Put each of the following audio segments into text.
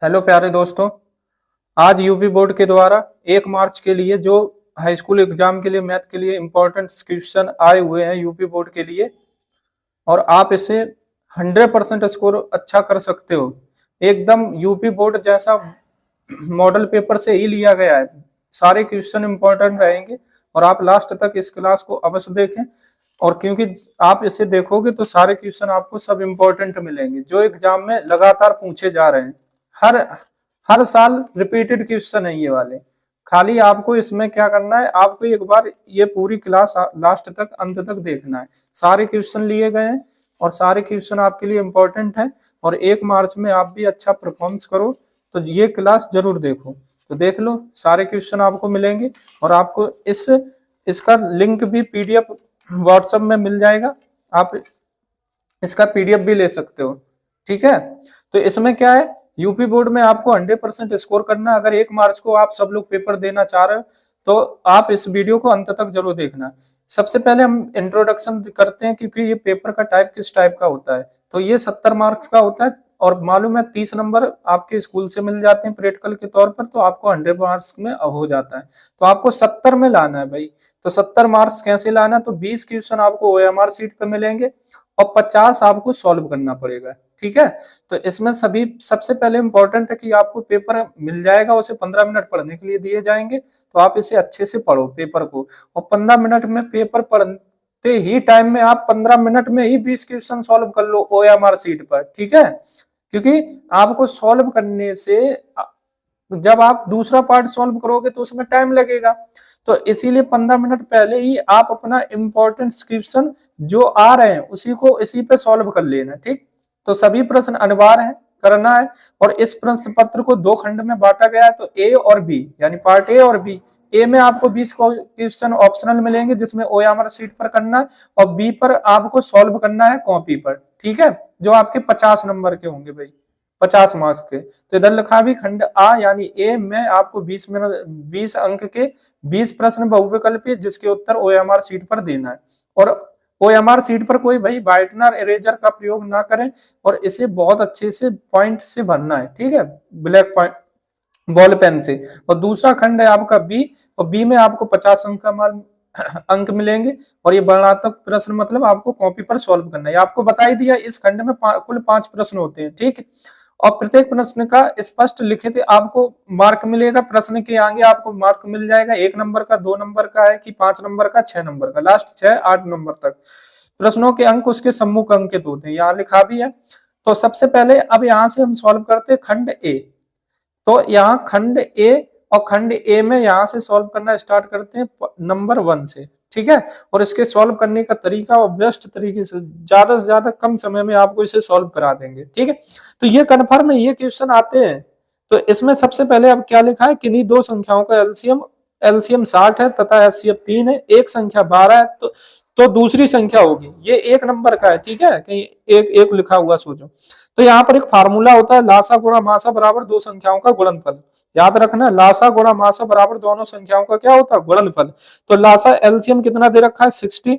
Hello प्यारे दोस्तों। आज यूपी बोर्ड के द्वारा 1 मार्च के लिए जो हाई स्कूल एग्जाम के लिए मैथ के लिए इम्पोर्टेंट क्वेश्चन आए हुए हैं यूपी बोर्ड के लिए, और आप इसे 100% स्कोर अच्छा कर सकते हो। एकदम यूपी बोर्ड जैसा मॉडल पेपर से ही लिया गया है। सारे क्वेश्चन इम्पोर्टेंट रहेंगे और आप लास्ट तक इस क्लास को अवश्य देखें। और क्योंकि आप इसे देखोगे तो सारे क्वेश्चन आपको सब इम्पोर्टेंट मिलेंगे जो एग्जाम में लगातार पूछे जा रहे हैं। हर हर साल रिपीटेड क्वेश्चन है ये वाले। खाली आपको इसमें क्या करना है, आपको एक बार ये पूरी क्लास लास्ट तक अंत तक देखना है। सारे क्वेश्चन लिए गए हैं और सारे क्वेश्चन आपके लिए इम्पोर्टेंट है। और 1 मार्च में आप भी अच्छा परफॉर्मेंस करो तो ये क्लास जरूर देखो। तो देख लो, सारे क्वेश्चन आपको मिलेंगे और आपको इसका लिंक भी पीडीएफ व्हाट्सएप में मिल जाएगा। आप इसका पीडीएफ भी ले सकते हो। ठीक है, तो इसमें क्या है, यूपी बोर्ड में आपको 100% स्कोर करना है। अगर 1 मार्च को आप सब लोग पेपर देना चाह रहे हो तो आप इस वीडियो को अंत तक जरूर देखना। सबसे पहले हम इंट्रोडक्शन करते हैं, क्योंकि ये पेपर का टाइप किस टाइप का होता है। तो ये 70 मार्क्स का होता है और मालूम है 30 नंबर आपके स्कूल से मिल जाते हैं प्रैक्टिकल के तौर पर, तो आपको 100 मार्क्स में हो जाता है। तो आपको 70 में लाना है भाई। तो 70 मार्क्स कैसे लाना है, तो 20 क्वेश्चन आपको ओएमआर सीट पे मिलेंगे और 50 आपको सॉल्व करना पड़ेगा। ठीक है, तो इसमें सभी सबसे पहले इंपॉर्टेंट है कि आपको पेपर मिल जाएगा, उसे 15 मिनट पढ़ने के लिए दिए जाएंगे। तो आप इसे अच्छे से पढ़ो पेपर को, और 15 मिनट में पेपर पढ़ते ही टाइम में आप 15 मिनट में ही 20 क्वेश्चन सॉल्व कर लो ओएमआर सीट पर। ठीक है, क्योंकि आपको सॉल्व करने से जब आप दूसरा पार्ट सॉल्व करोगे तो उसमें टाइम लगेगा। तो इसीलिए 15 मिनट पहले ही आप अपना इंपॉर्टेंट क्वेश्चन जो आ रहे हैं उसी को इसी पे सॉल्व कर लेना। ठीक, तो सभी प्रश्न अनिवार्य है करना है। और इस प्रश्न पत्र को 2 खंड में बांटा गया है, तो ए और बी, यानी पार्ट ए और बी। ए में आपको 20 क्वेश्चन ऑप्शनल मिलेंगे जिसमें ओएमआर सीट पर करना है, और बी पर आपको सॉल्व करना है कॉपी पर। ठीक है, जो आपके 50 नंबर के होंगे भाई, 50 मार्क्स के। तो इधर लिखा भी खंड आ यानी ए में आपको 20 अंक के 20 प्रश्न बहुविकल्पीय जिसके उत्तर ओएमआर सीट पर देना है। और ओएमआर सीट पर कोई भाई व्हाइटनर इरेजर का प्रयोग ना करें और इसे बहुत अच्छे से पॉइंट से भरना है। ठीक है, ब्लैक पॉइंट बॉल पेन से। और दूसरा खंड है आपका बी, और बी में आपको 50 अंक का माल अंक मिलेंगे। और ये वर्णनात्मक प्रश्न मतलब आपको कॉपी पर सॉल्व करना है। आपको बता ही दिया इस खंड में कुल 5 प्रश्न होते हैं। ठीक, और प्रत्येक प्रश्न का स्पष्ट लिखित आपको मार्क मिलेगा। प्रश्न के आगे आपको मार्क मिल जाएगा 1 नंबर का, 2 नंबर का है कि 5 नंबर का, 6 नंबर का, लास्ट 6 8 नंबर तक। प्रश्नों के अंक उसके सम्मुख अंकित होते हैं, यहाँ लिखा भी है। तो सबसे पहले अब यहाँ से हम सॉल्व करते हैं खंड ए। तो यहाँ खंड ए, और खंड ए में यहाँ से सॉल्व करना स्टार्ट करते हैं नंबर 1 से। ठीक है, और इसके सॉल्व करने का तरीका और बेस्ट तरीके से ज्यादा कम समय में आपको इसे सॉल्व करा देंगे। ठीक है, तो ये कन्फर्म है, ये क्वेश्चन आते हैं। तो इसमें सबसे पहले अब क्या लिखा है, किन्हीं दो संख्याओं का एलसीएम एलसीएम 60 है तथा एचसीएफ 3 है, एक संख्या 12 है, तो दूसरी संख्या होगी। ये 1 नंबर का है। ठीक है, कहीं एक एक लिखा हुआ सोचो। तो यहाँ पर एक फार्मूला होता है, लासा गुणा मासा बराबर दो संख्याओं का गुणनफल। याद रखना, लासा गुणा मासा बराबर दोनों संख्याओं का क्या होता है, गुणनफल। तो लासा एलसीएम कितना दे रखा है 60,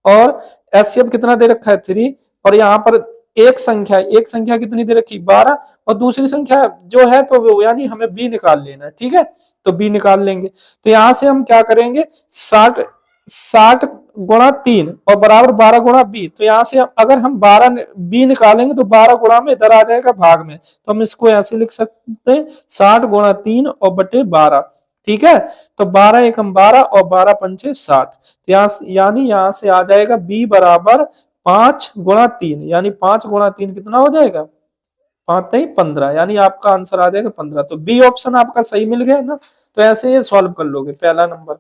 और एचसीएफ कितना दे रखा है 3, और यहाँ पर एक संख्या कितनी दे रखी 12, और दूसरी संख्या जो है तो वो यानी हमें बी निकाल लेना है। ठीक है, तो बी निकाल लेंगे। तो यहां से हम क्या करेंगे, 60 गुणा 3 और बराबर 12 गुणा बी। तो यहाँ से अगर हम 12 बी निकालेंगे तो 12 गुणा में इधर आ जाएगा भाग में, तो हम इसको ऐसे लिख सकते हैं 60 गुणा 3 और बटे 12। ठीक है, तो 12 एकम 12 और 12 पंचे 60। यानी यहाँ से आ जाएगा बी बराबर 5 गुणा 3, यानी 5 गुणा 3 कितना हो जाएगा, 5 नहीं 15, यानी आपका आंसर आ जाएगा 15। तो बी ऑप्शन आपका सही मिल गया ना। तो ऐसे ये सॉल्व कर लोगे पहला नंबर।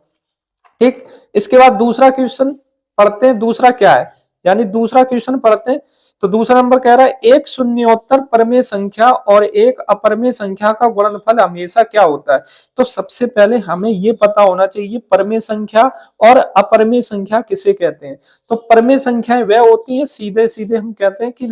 ठीक, इसके बाद दूसरा क्वेश्चन पढ़ते हैं। दूसरा क्या है, यानी दूसरा क्वेश्चन पढ़ते हैं। तो दूसरा नंबर कह रहा है, एक शून्योत्तर परमेय संख्या और एक अपरमेय संख्या का गुणनफल हमेशा क्या होता है। तो सबसे पहले हमें ये पता होना चाहिए परमेय संख्या और अपरमेय संख्या किसे कहते हैं। तो परमेय संख्याएं वह होती हैं, सीधे सीधे हम कहते हैं कि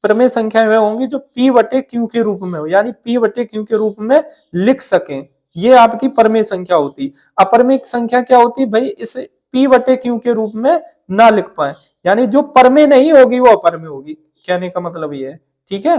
परमेय संख्याएं वह होंगी जो पी बटे क्यू के रूप में हो, यानी पी बटे क्यू के रूप में लिख सकें। ये आपकी परमेय संख्या होती। अपरमेय संख्या क्या होती भाई, इसे पी बटे क्यू के रूप में ना लिख पाए, यानी जो परमेय नहीं होगी वो अपरमेय होगी। कहने का मतलब ये है। ठीक है,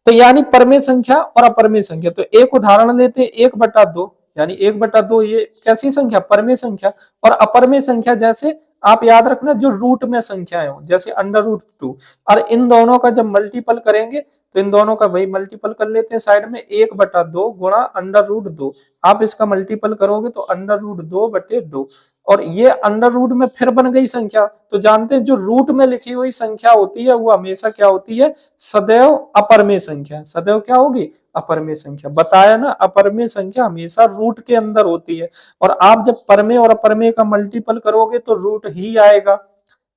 तो यानी परमेय संख्या और अपरमेय संख्या। तो एक उदाहरण लेते हैं, 1/2, यानी 1/2 ये कैसी संख्या, परमेय संख्या। और अपरमेय संख्या जैसे आप याद रखना जो रूट में संख्याएं हो, जैसे √2, और इन दोनों का जब मल्टीपल करेंगे तो इन दोनों का भाई मल्टीपल कर लेते हैं साइड में, 1/2 गुणा √2, आप इसका मल्टीपल करोगे तो √2/2, और ये अंडर रूट में फिर बन गई संख्या। तो जानते हैं जो रूट में लिखी हुई संख्या होती है वो हमेशा क्या होती है, सदैव अपरमेय संख्या। सदैव क्या होगी, अपरमेय संख्या। बताया ना, अपरमेय संख्या हमेशा रूट के अंदर होती है, और आप जब परमेय और अपरमेय का मल्टीपल करोगे तो रूट ही आएगा।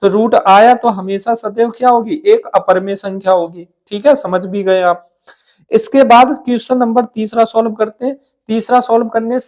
तो रूट आया तो हमेशा सदैव क्या होगी, एक अपरमेय संख्या होगी। ठीक है, समझ भी गए आप। इसके बाद क्वेश्चन नंबर तीसरा सॉल्व करते हैं। तीसरा सॉल्व करने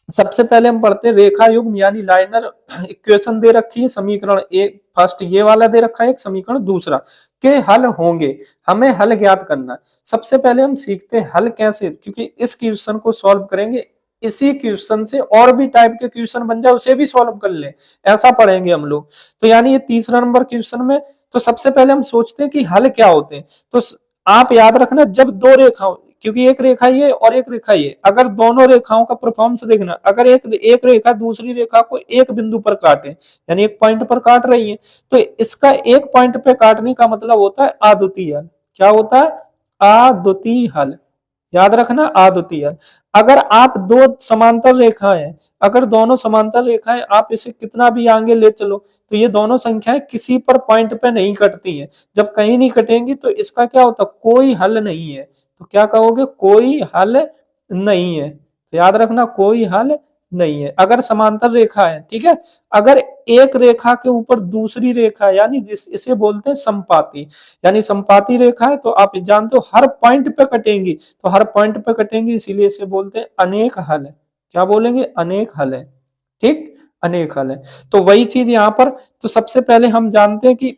सबसे पहले हम पढ़ते हैं रेखा युग्म यानी लाइनर इक्वेशन दे रखी है, समीकरण एक फर्स्ट ये वाला दे रखा है, एक समीकरण दूसरा के हल होंगे। हमें हल ज्ञात करना है। सबसे पहले हम सीखते हैं हल कैसे, क्योंकि इस क्वेश्चन को सॉल्व करेंगे, इसी क्वेश्चन से और भी टाइप के क्वेश्चन बन जाए उसे भी सॉल्व कर ले, ऐसा पढ़ेंगे हम लोग। तो यानी ये तीसरा नंबर क्वेश्चन में, तो सबसे पहले हम सोचते हैं कि हल क्या होते हैं। तो आप याद रखना, जब दो रेखाओं, क्योंकि एक रेखा ये और एक रेखा ये, अगर दोनों रेखाओं का परफॉर्मेंस देखना, अगर एक रेखा दूसरी रेखा को एक बिंदु पर काटे, यानी एक पॉइंट पर काट रही है, तो इसका एक पॉइंट पे काटने का मतलब होता है अद्वितीय हल। क्या होता है, अद्वितीय हल। याद रखना, अद्वितीय हल। अगर आप दो समांतर रेखाएं, अगर दोनों समांतर रेखाएं आप इसे कितना भी आगे ले चलो, तो ये दोनों संख्याएं किसी पर पॉइंट पे नहीं कटती हैं। जब कहीं नहीं कटेंगी तो इसका क्या होता है, कोई हल नहीं है। तो क्या कहोगे, कोई हल नहीं है। तो याद रखना, कोई हल नहीं है अगर समांतर रेखा है। ठीक है, अगर एक रेखा के ऊपर दूसरी रेखा, यानी इसे बोलते हैं संपाती, यानी संपाती रेखा है, तो आप जानते हो हर पॉइंट पे कटेंगी, तो हर पॉइंट पे कटेंगी, इसीलिए इसे बोलते हैं अनेक हल है। क्या बोलेंगे, अनेक हल है। ठीक, अनेक हल है। तो वही चीज यहाँ पर, तो सबसे पहले हम जानते हैं कि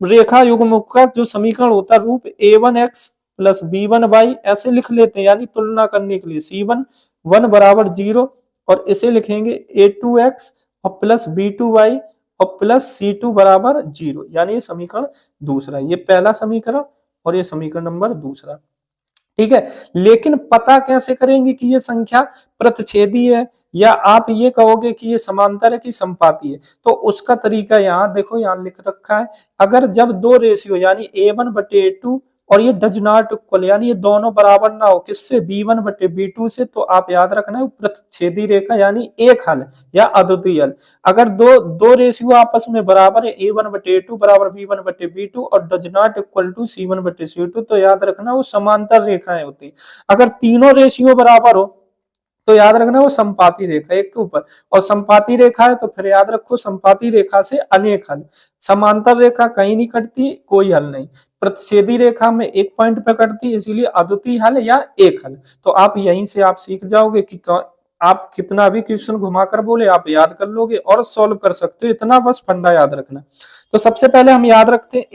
रेखा युग्म का जो समीकरण होता है रूप a1x प्लस b1y ऐसे लिख लेते हैं, यानी तुलना करने के लिए c1 बराबर 0, और इसे लिखेंगे a2x और प्लस b2y और प्लस c2 बराबर 0, यानी ये समीकरण दूसरा, ये पहला समीकरण और ये समीकरण नंबर दूसरा। ठीक है, लेकिन पता कैसे करेंगे कि ये संख्या प्रतिच्छेदी है, या आप ये कहोगे कि ये समांतर है कि संपाती है। तो उसका तरीका यहाँ देखो, यहाँ लिख रखा है, अगर जब दो रेशियो यानी a1/a2 और ये डज नॉट इक्वल, यानी ये दोनों बराबर ना हो, किससे, b1/b2 से, तो आप याद रखना है प्रतिच्छेदी रेखा यानी एक हल या अद्वितीय हल। अगर दो दो रेशियो आपस में बराबर है, a1/a2 बराबर b1/b2 और does not equal to c1/c2, तो याद रखना वो समांतर रेखाएं होती। अगर तीनों रेशियो बराबर हो तो याद रखना वो संपाती रेखा एक के ऊपर, और संपाती रेखा है तो फिर याद रखो संपाती रेखा से अनेक हल। समांतर रेखा कहीं नहीं कटती, कोई हल नहीं। प्रतिच्छेदी रेखा में एक पॉइंट पे कटती, इसीलिए अद्वितीय हल या एक हल। तो आप यहीं से आप सीख जाओगे कि आप कितना भी क्वेश्चन घुमाकर बोले आप याद कर लोगे और सॉल्व कर सकते हो, इतना बस फंडा याद रखना। तो सबसे पहले हम याद रखते हैं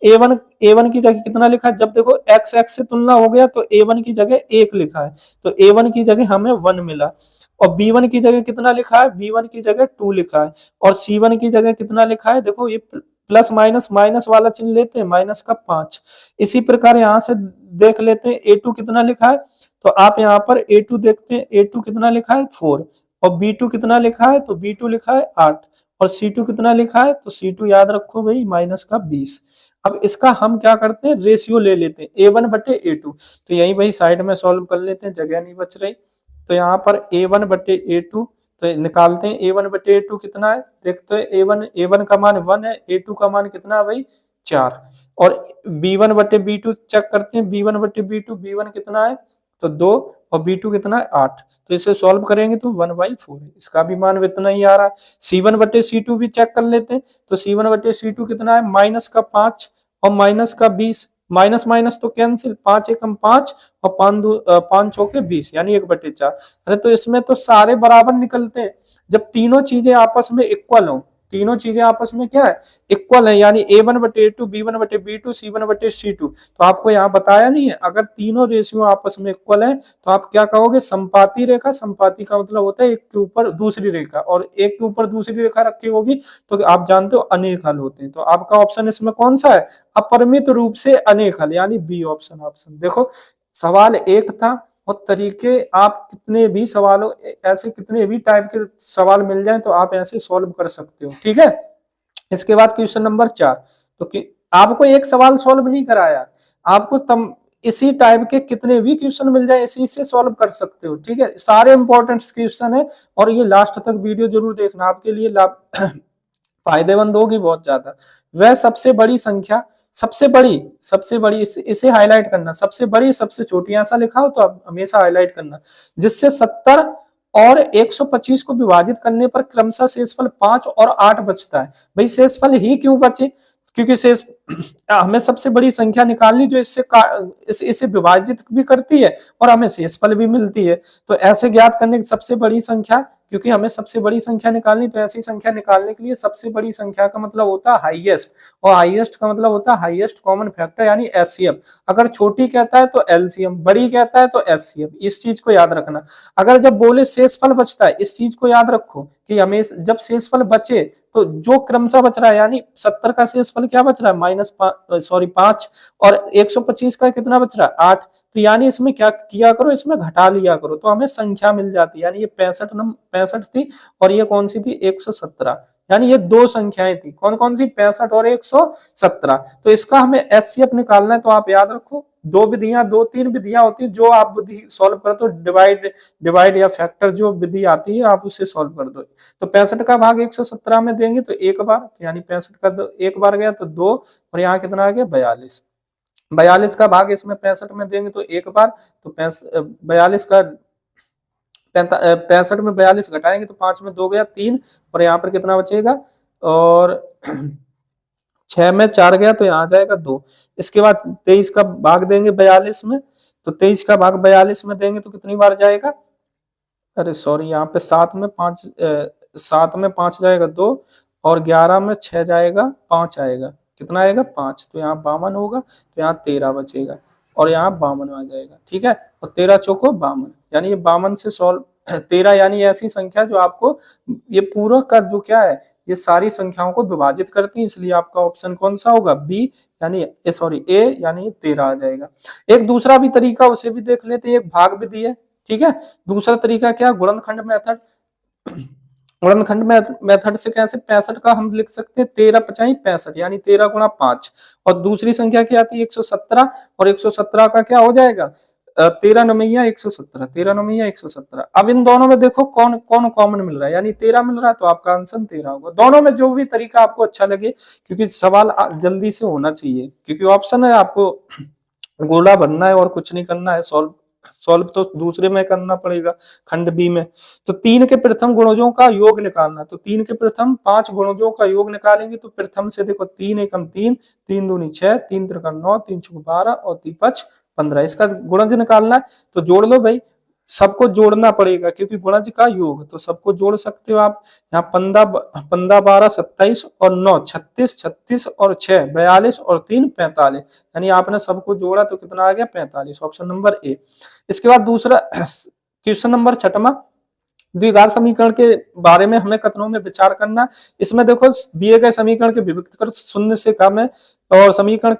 a1 की जगह कितना लिखा है, जब देखो x से तुलना हो गया तो a1 की जगह 1 लिखा है, तो a1 की जगह हमें 1 मिला। और b1 की जगह कितना लिखा है, b1 की जगह 2 लिखा है। और c1 की जगह कितना लिखा है, देखो ये प्लस माइनस माइनस वाला चिन्ह लेते हैं, माइनस का 5। इसी प्रकार यहाँ से देख लेते हैं a2 कितना लिखा है, तो आप यहाँ पर a2 देखते हैं, a2 कितना लिखा है 4, और b2 कितना लिखा है, तो b2 लिखा है 8, और c2 कितना लिखा है, तो c2 याद रखो भाई माइनस का 20। अब इसका हम क्या करते हैं, रेशियो ले लेते हैं a1/a2, तो यही भाई साइड में सॉल्व कर लेते हैं, जगह नहीं बच रही। तो यहाँ पर a1/a2 तो निकालते हैं, a1/a2 कितना है, देखते हैं a1 का मान 1 है, a2 का मान कितना है भाई 4, और b1/b2 चेक करते हैं, b1/b2 b1 कितना है, तो 2, और b2 कितना है 8, तो इसे सॉल्व करेंगे तो 1/4, इसका भी मान इतना ही आ रहा है। c1/c2 भी चेक कर लेते हैं, तो c1/c2 कितना है, माइनस का 5 और माइनस का 20, माइनस माइनस तो कैंसिल, 5 एकम 5 और 5 चौके 20, यानी 1/4। अरे तो इसमें तो सारे बराबर निकलते हैं, जब तीनों चीजें आपस में इक्वल हो, तीनों चीजें आपस में क्या है, इक्वल है, यानी A1/A2, B1/B2, C1/C2। तो आपको यहाँ बताया नहीं है, अगर तीनों रेशियो आपस में इक्वल है तो आप क्या कहोगे, संपाती रेखा। संपाती का मतलब होता है एक के ऊपर दूसरी रेखा, और एक के ऊपर दूसरी रेखा रखी होगी तो आप जानते हो अनेक हल होते हैं। तो आपका ऑप्शन इसमें कौन सा है, अपरिमित रूप से अनेक हल, यानी बी ऑप्शन। ऑप्शन देखो, सवाल एक था और तरीके आप कितने भी सवालों, ऐसे कितने भी टाइप के सवाल मिल जाएं तो आप ऐसे सॉल्व कर सकते हो, ठीक है। इसके बाद क्वेश्चन नंबर 4। तो कि आपको एक सवाल सॉल्व नहीं कराया, आपको तम इसी टाइप के कितने भी क्वेश्चन मिल जाए इसी से सॉल्व कर सकते हो, ठीक है। सारे इंपॉर्टेंट क्वेश्चन है और ये लास्ट तक वीडियो जरूर देखना, आपके लिए लाभ फायदेमंद होगी बहुत ज्यादा। वह सबसे बड़ी संख्या, सबसे बड़ी इसे हाईलाइट करना, सबसे बड़ी सबसे छोटी, ऐसा लिखा हो तो आप हमेशा हाईलाइट करना, जिससे 70 और 125 को विभाजित करने पर क्रमशः शेषफल 5 और 8 बचता है। भाई शेषफल ही क्यों बचे, क्योंकि शेष हमें सबसे बड़ी संख्या निकालनी जो इसे विभाजित भी करती है और हमें शेषफल भी मिलती है। तो ऐसे ज्ञात करने की सबसे बड़ी संख्या, क्योंकि हमें सबसे बड़ी संख्या निकालनी, तो ऐसी संख्या निकालने के लिए सबसे बड़ी संख्या का मतलब होता है हाईएस्ट, और हाईएस्ट का मतलब होता है हाईएस्ट कॉमन फैक्टर, यानी एचसीएफ। अगर छोटी कहता है तो एलसीएम, बड़ी कहता है तो एचसीएफ। इस चीज को याद रखना। अगर जब बोले शेषफल बचता है, इस चीज को याद रखो कि हमें जब शेषफल बचे तो जो क्रमशः बच रहा है, यानी 70 का शेषफल क्या बच रहा है, -5, और 125 का कितना बच रहा है, 8। तो यानी इसमें क्या किया करो, इसमें घटा लिया करो तो हमें संख्या मिल जाती है। यानी ये 65 थी और ये कौन सी थी, 117। यानी ये दो संख्याएं थी, कौन कौन सी, 65 और 117। तो इसका हमें एचसीएफ निकालना है। तो आप याद रखो, दो तीन विधियां होती है, जो आप विधि सॉल्व करते हो, डिवाइड या फैक्टर जो विधि आती है आप उसे सॉल्व कर दो। तो 65 का भाग 117 में देंगे तो एक बार, तो यानी 65 का एक बार गया तो 2, और यहाँ कितना आ गया, 42। 42 का भाग इसमें 65 में देंगे तो एक बार, तो 42 का 65 में 42 घटाएंगे तो 5 में 2 गया 3, और यहाँ पर कितना बचेगा, और 6 में 4 गया तो यहाँ आ जाएगा 2। इसके बाद 23 का भाग देंगे 42 में, तो 23 का भाग 42 में देंगे तो कितनी बार जाएगा, अरे सॉरी, यहाँ पे 7 में 5 जाएगा 2, और 11 में 6 जाएगा 5 आएगा, कितना आएगा 5। तो यहाँ 52 होगा, तो यहाँ 13 बचेगा, और यहाँ 52 आ जाएगा, ठीक है। और 13 चौको 52, यानी ये 52 से सॉल्व 13, यानी ऐसी संख्या जो आपको ये पूरा का जो क्या है, ये सारी संख्याओं को विभाजित करती है, इसलिए आपका ऑप्शन कौन सा होगा, बी, यानी ए, यानी 13 आ जाएगा। एक दूसरा भी तरीका, उसे भी देख लेते हैं, एक भाग विधि है, ठीक है। दूसरा तरीका क्या, गुणनखंड मेथड। गुणनखंड मेथड से कैसे, 65 का हम लिख सकते हैं 13 पचाई 65, यानी 13 गुणा 5, और दूसरी संख्या क्या आती है 117, और 117 का क्या हो जाएगा, 13 नमैया 117, 13 नमैया 117। अब इन दोनों में देखो कौन कौन कॉमन मिल रहा है, यानी 13 मिल रहा है, तो आपका आंसर 13 होगा। दोनों में जो भी तरीका आपको अच्छा लगे, क्योंकि सवाल जल्दी से होना चाहिए, क्योंकि ऑप्शन है, आपको गोला भरना है और कुछ नहीं करना है, सॉल्व तो दूसरे में करना पड़ेगा, खंड बी में। तो 3 के प्रथम गुणजों का योग निकालना, तो 3 के प्रथम 5 गुणजों का योग निकालेंगे तो प्रथम से देखो 3 एकम 3, 3 दूनी 6, 3 त्रिका 9, 3 चौक 12 और 3 5 15, इसका गुणज निकालना है। तो जोड़ लो भाई, सबको जोड़ना पड़ेगा क्योंकि गुणज का योग, तो सबको जोड़ सकते हो आप। यहाँ 15 12 27 और 9 36, 36 और 6 42 और 3 45, यानी आपने सबको जोड़ा तो कितना आ गया 45, ऑप्शन नंबर ए। इसके बाद दूसरा क्वेश्चन नंबर 6वां, द्विघात समीकरण के बारे में हमें कथनों में विचार करना। इसमें देखो दिए गए समीकरण के विभक्तिकर शून्य से कम है, और समीकरण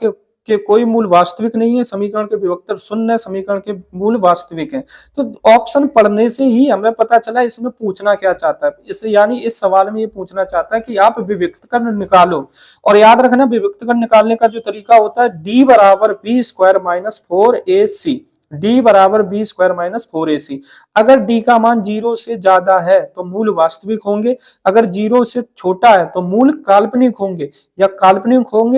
के कोई मूल वास्तविक नहीं है, समीकरण के विभक्तर शून्य है, समीकरण के मूल वास्तविक है। तो ऑप्शन पढ़ने से ही हमें पता चला इसमें पूछना क्या चाहता है, इससे यानी इस सवाल में ये पूछना चाहता है कि आप विभक्तिकर निकालो। और याद रखना, विभक्तिकर निकालने का जो तरीका होता है, d बराबर b square minus 4ac, d बराबर बी स्क्वायर माइनस 4ac। अगर d का मान 0 से ज्यादा है तो मूल वास्तविक होंगे, अगर 0 से छोटा है तो मूल काल्पनिक होंगे,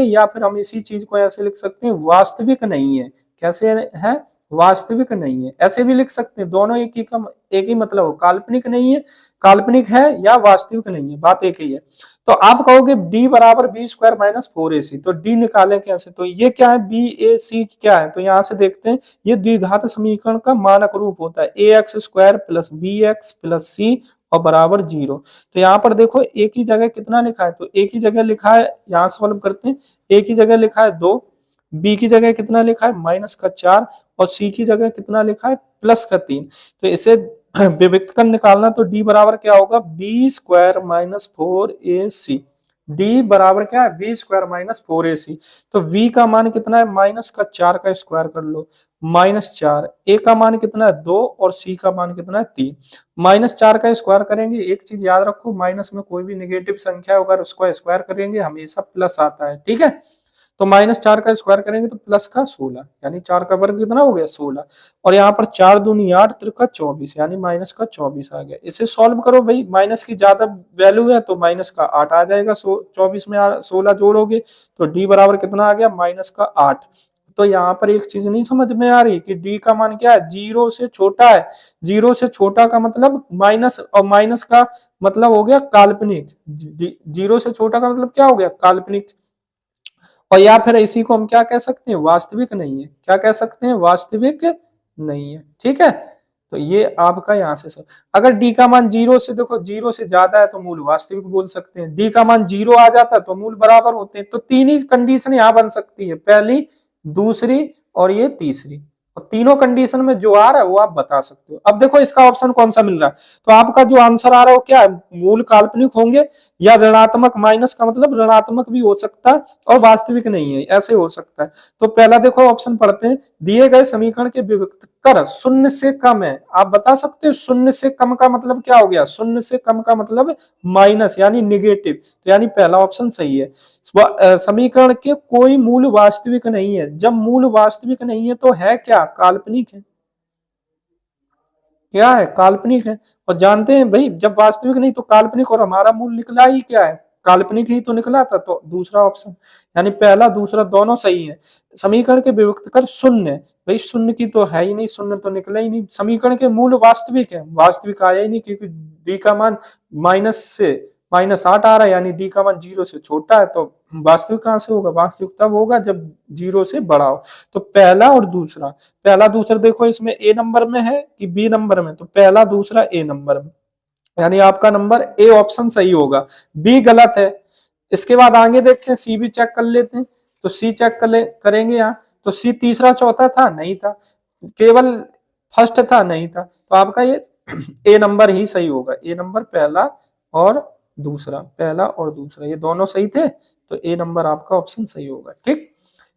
या फिर हम इसी चीज को ऐसे लिख सकते हैं, वास्तविक नहीं है। कैसे है, वास्तविक नहीं है, ऐसे भी लिख सकते हैं, दोनों एक ही मतलब हो, काल्पनिक नहीं है, काल्पनिक है या वास्तविक नहीं है, बात एक ही है। तो आप कहोगे d बराबर बी स्क्वायर माइनस 4ac, तो d निकालें कैसे, तो ये क्या है, bac क्या है, तो यहां से देखते हैं, ये द्विघात समीकरण का मानक रूप होता है ax square plus bx plus c और बराबर 0। तो यहाँ पर देखो ए की जगह कितना लिखा है, तो ए की जगह लिखा है, यहाँ सॉल्व करते हैं, ए की जगह लिखा है 2, बी की जगह कितना लिखा है -4 और सी की जगह कितना लिखा है +3। तो इसे विविक्तकरण निकालना, तो डी बराबर क्या होगा b² - 4ac। डी बराबर क्या है b² - 4ac। तो v का मान कितना है -4 का स्क्वायर कर लो, -4, a का मान कितना है 2 और c का मान कितना है 3। -4 का स्क्वायर करेंगे, एक चीज याद रखो, माइनस में कोई भी नेगेटिव संख्या अगर उसको स्क्वायर करेंगे हमेशा प्लस आता है, ठीक है। तो -4 का स्क्वायर करेंगे तो प्लस का 16, यानी 4 का वर्ग कितना हो गया 16। और यहाँ पर 4 दूनी 8, त्रिका 24, यानी -24 आ गया। इसे सॉल्व करो भाई, माइनस की ज्यादा वैल्यू है तो -8 आ जाएगा, 24 में 16 जोड़ोगे तो डी बराबर कितना आ गया -8। तो यहाँ पर एक चीज नहीं समझ में आ रही कि डी का मान क्या है, 0 से छोटा है। 0 से छोटा का मतलब माइनस, और माइनस का मतलब हो गया काल्पनिक। 0 से छोटा का मतलब क्या हो गया काल्पनिक। और या फिर इसी को हम क्या कह सकते हैं, वास्तविक नहीं है। क्या कह सकते हैं, वास्तविक नहीं है, ठीक है। तो ये आपका यहाँ से सब। अगर डी का मान 0 से, देखो 0 से ज्यादा है तो मूल वास्तविक बोल सकते हैं, डी का मान 0 आ जाता है तो मूल बराबर होते हैं। तो तीन ही कंडीशन यहाँ बन सकती है, पहली, दूसरी और ये तीसरी। और तीनों कंडीशन में जो आ रहा है वो आप बता सकते हो। अब देखो इसका ऑप्शन कौन सा मिल रहा है, तो आपका जो आंसर आ रहा है वो क्या है, मूल काल्पनिक होंगे या ऋणात्मक, माइनस का मतलब ऋणात्मक भी हो सकता है और वास्तविक नहीं है, ऐसे हो सकता है। तो पहला देखो ऑप्शन पढ़ते हैं, दिए गए समीकरण के विविक्त कर शून्य से कम है। आप बता सकते हो शून्य से कम का मतलब क्या हो गया, शून्य से कम का मतलब माइनस यानी निगेटिव, तो यानी पहला ऑप्शन सही है। समीकरण के कोई मूल वास्तविक नहीं है। जब मूल वास्तविक नहीं है तो है क्या, काल्पनिक है। क्या है, काल्पनिक है। और जानते हैं भाई जब वास्तविक नहीं तो काल्पनिक, और हमारा मूल निकला ही क्या है, काल्पनिक ही तो निकला था। तो दूसरा ऑप्शन यानी पहला दूसरा दोनों सही है। समीकरण के विभक्त कर शून्य, भाई शून्य की तो है ही नहीं, शून्य तो निकला ही नहीं। समीकरण के मूल वास्तविक है, वास्तविक आया ही नहीं क्योंकि डी का मान माइनस से -8 आ रहा है, यानी डी का मान 0 से छोटा है। तो वास्तविक कहां से होगा, वास्तविक तब होगा जब 0 से बड़ा हो। तो पहला और दूसरा, पहला दूसरा देखो इसमें ए नंबर में है कि बी नंबर में, तो पहला दूसरा ए नंबर में, यानी आपका नंबर ए ऑप्शन सही होगा, बी गलत है। इसके बाद आगे देखते हैं, सी भी चेक कर लेते हैं। तो सी चेक करेंगे यहाँ, तो सी तीसरा चौथा था नहीं था, केवल फर्स्ट था नहीं था। तो आपका ये ए नंबर ही सही होगा, ए नंबर पहला और दूसरा, पहला और दूसरा ये दोनों सही थे, तो ए नंबर आपका ऑप्शन सही होगा, ठीक।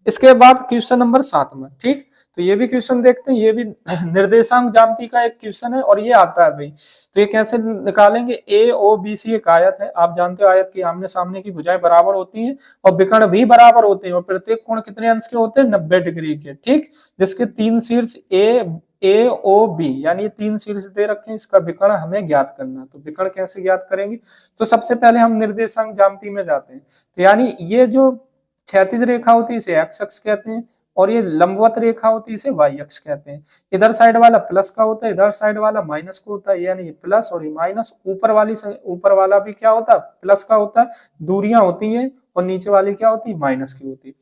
इसके बाद क्वेश्चन नंबर 7 में, ठीक। तो ये भी क्वेश्चन देखते हैं, ये भी निर्देशांक ज्यामिति का एक क्वेश्चन है और ये आता है भाई। तो ये कैसे निकालेंगे, ए ओ बी सी एक आयत है, आप जानते हो आयत की आमने सामने की भुजाएं बराबर होती हैं और विकर्ण भी बराबर होते हैं, और प्रत्येक कोण कितने अंश के होते हैं, 90 डिग्री के, ठीक। जिसके 3 शीर्ष ए ओ बी, यानी 3 शीर्ष दे रखे हैं, इसका विकर्ण हमें ज्ञात करना। तो विकर्ण कैसे ज्ञात करेंगे, तो सबसे पहले हम निर्देशांक ज्यामिति में जाते हैं। तो यानी ये जो क्षैतिज रेखा होती है इसे एक्स अक्ष कहते हैं, और ये लंबवत रेखा होती है इसे वाई अक्ष कहते हैं। इधर साइड वाला प्लस का होता है, इधर साइड वाला माइनस का होता है, यानी प्लस और ये माइनस। ऊपर वाला भी क्या होता है, प्लस का होता है। दूरियां होती हैं और नीचे वाली क्या होती है, माइनस की होती है।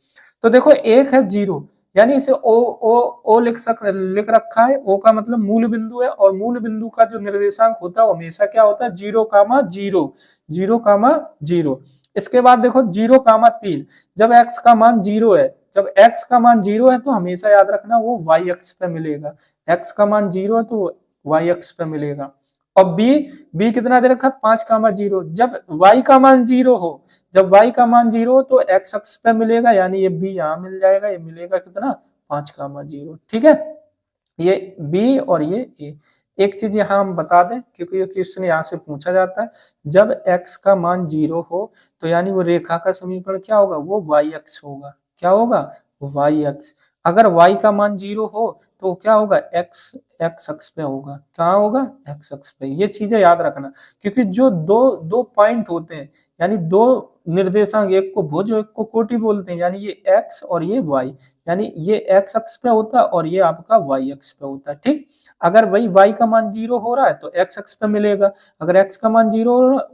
तो देखो एक है 0, यानी इसे ओ लिख रखा है। ओ का मतलब मूल बिंदु है, और मूल बिंदु का जो निर्देशांक होता है वो हमेशा क्या होता है, 0,0, 0,0। इसके बाद देखो 0,3, जब x का मान 0 है, जब x का मान 0 है तो हमेशा याद रखना वो y अक्ष पे मिलेगा। x का मान 0 है तो y अक्ष पे मिलेगा। और b कितना दे रखा है, 5,0। जब y का मान 0 हो, जब y का मान 0 हो तो x अक्ष पे मिलेगा, यानी ये b यहाँ मिल जाएगा, ये मिलेगा कितना 5,0, ठीक है। ये b और ये a। एक चीज यहाँ हम बता दें क्योंकि ये क्वेश्चन यहाँ से पूछा जाता है, जब x का मान 0 हो तो यानी वो रेखा का समीकरण क्या होगा, वो y अक्ष होगा। क्या होगा, y अक्ष। अगर y का मान 0 हो तो क्या होगा, x अक्ष पे होगा। कहाँ होगा, x अक्ष पे। ये चीजें याद रखना, क्योंकि जो दो पॉइंट होते हैं, यानी दो निर्देशांक, एक को भुज एक को कोटि बोलते हैं, यानी ये x और ये y, यानी ये x अक्ष पे होता है और ये आपका y अक्ष पे होता है, ठीक। अगर वही y का मान 0 हो रहा है तो x अक्ष पे मिलेगा, अगर x का मान 0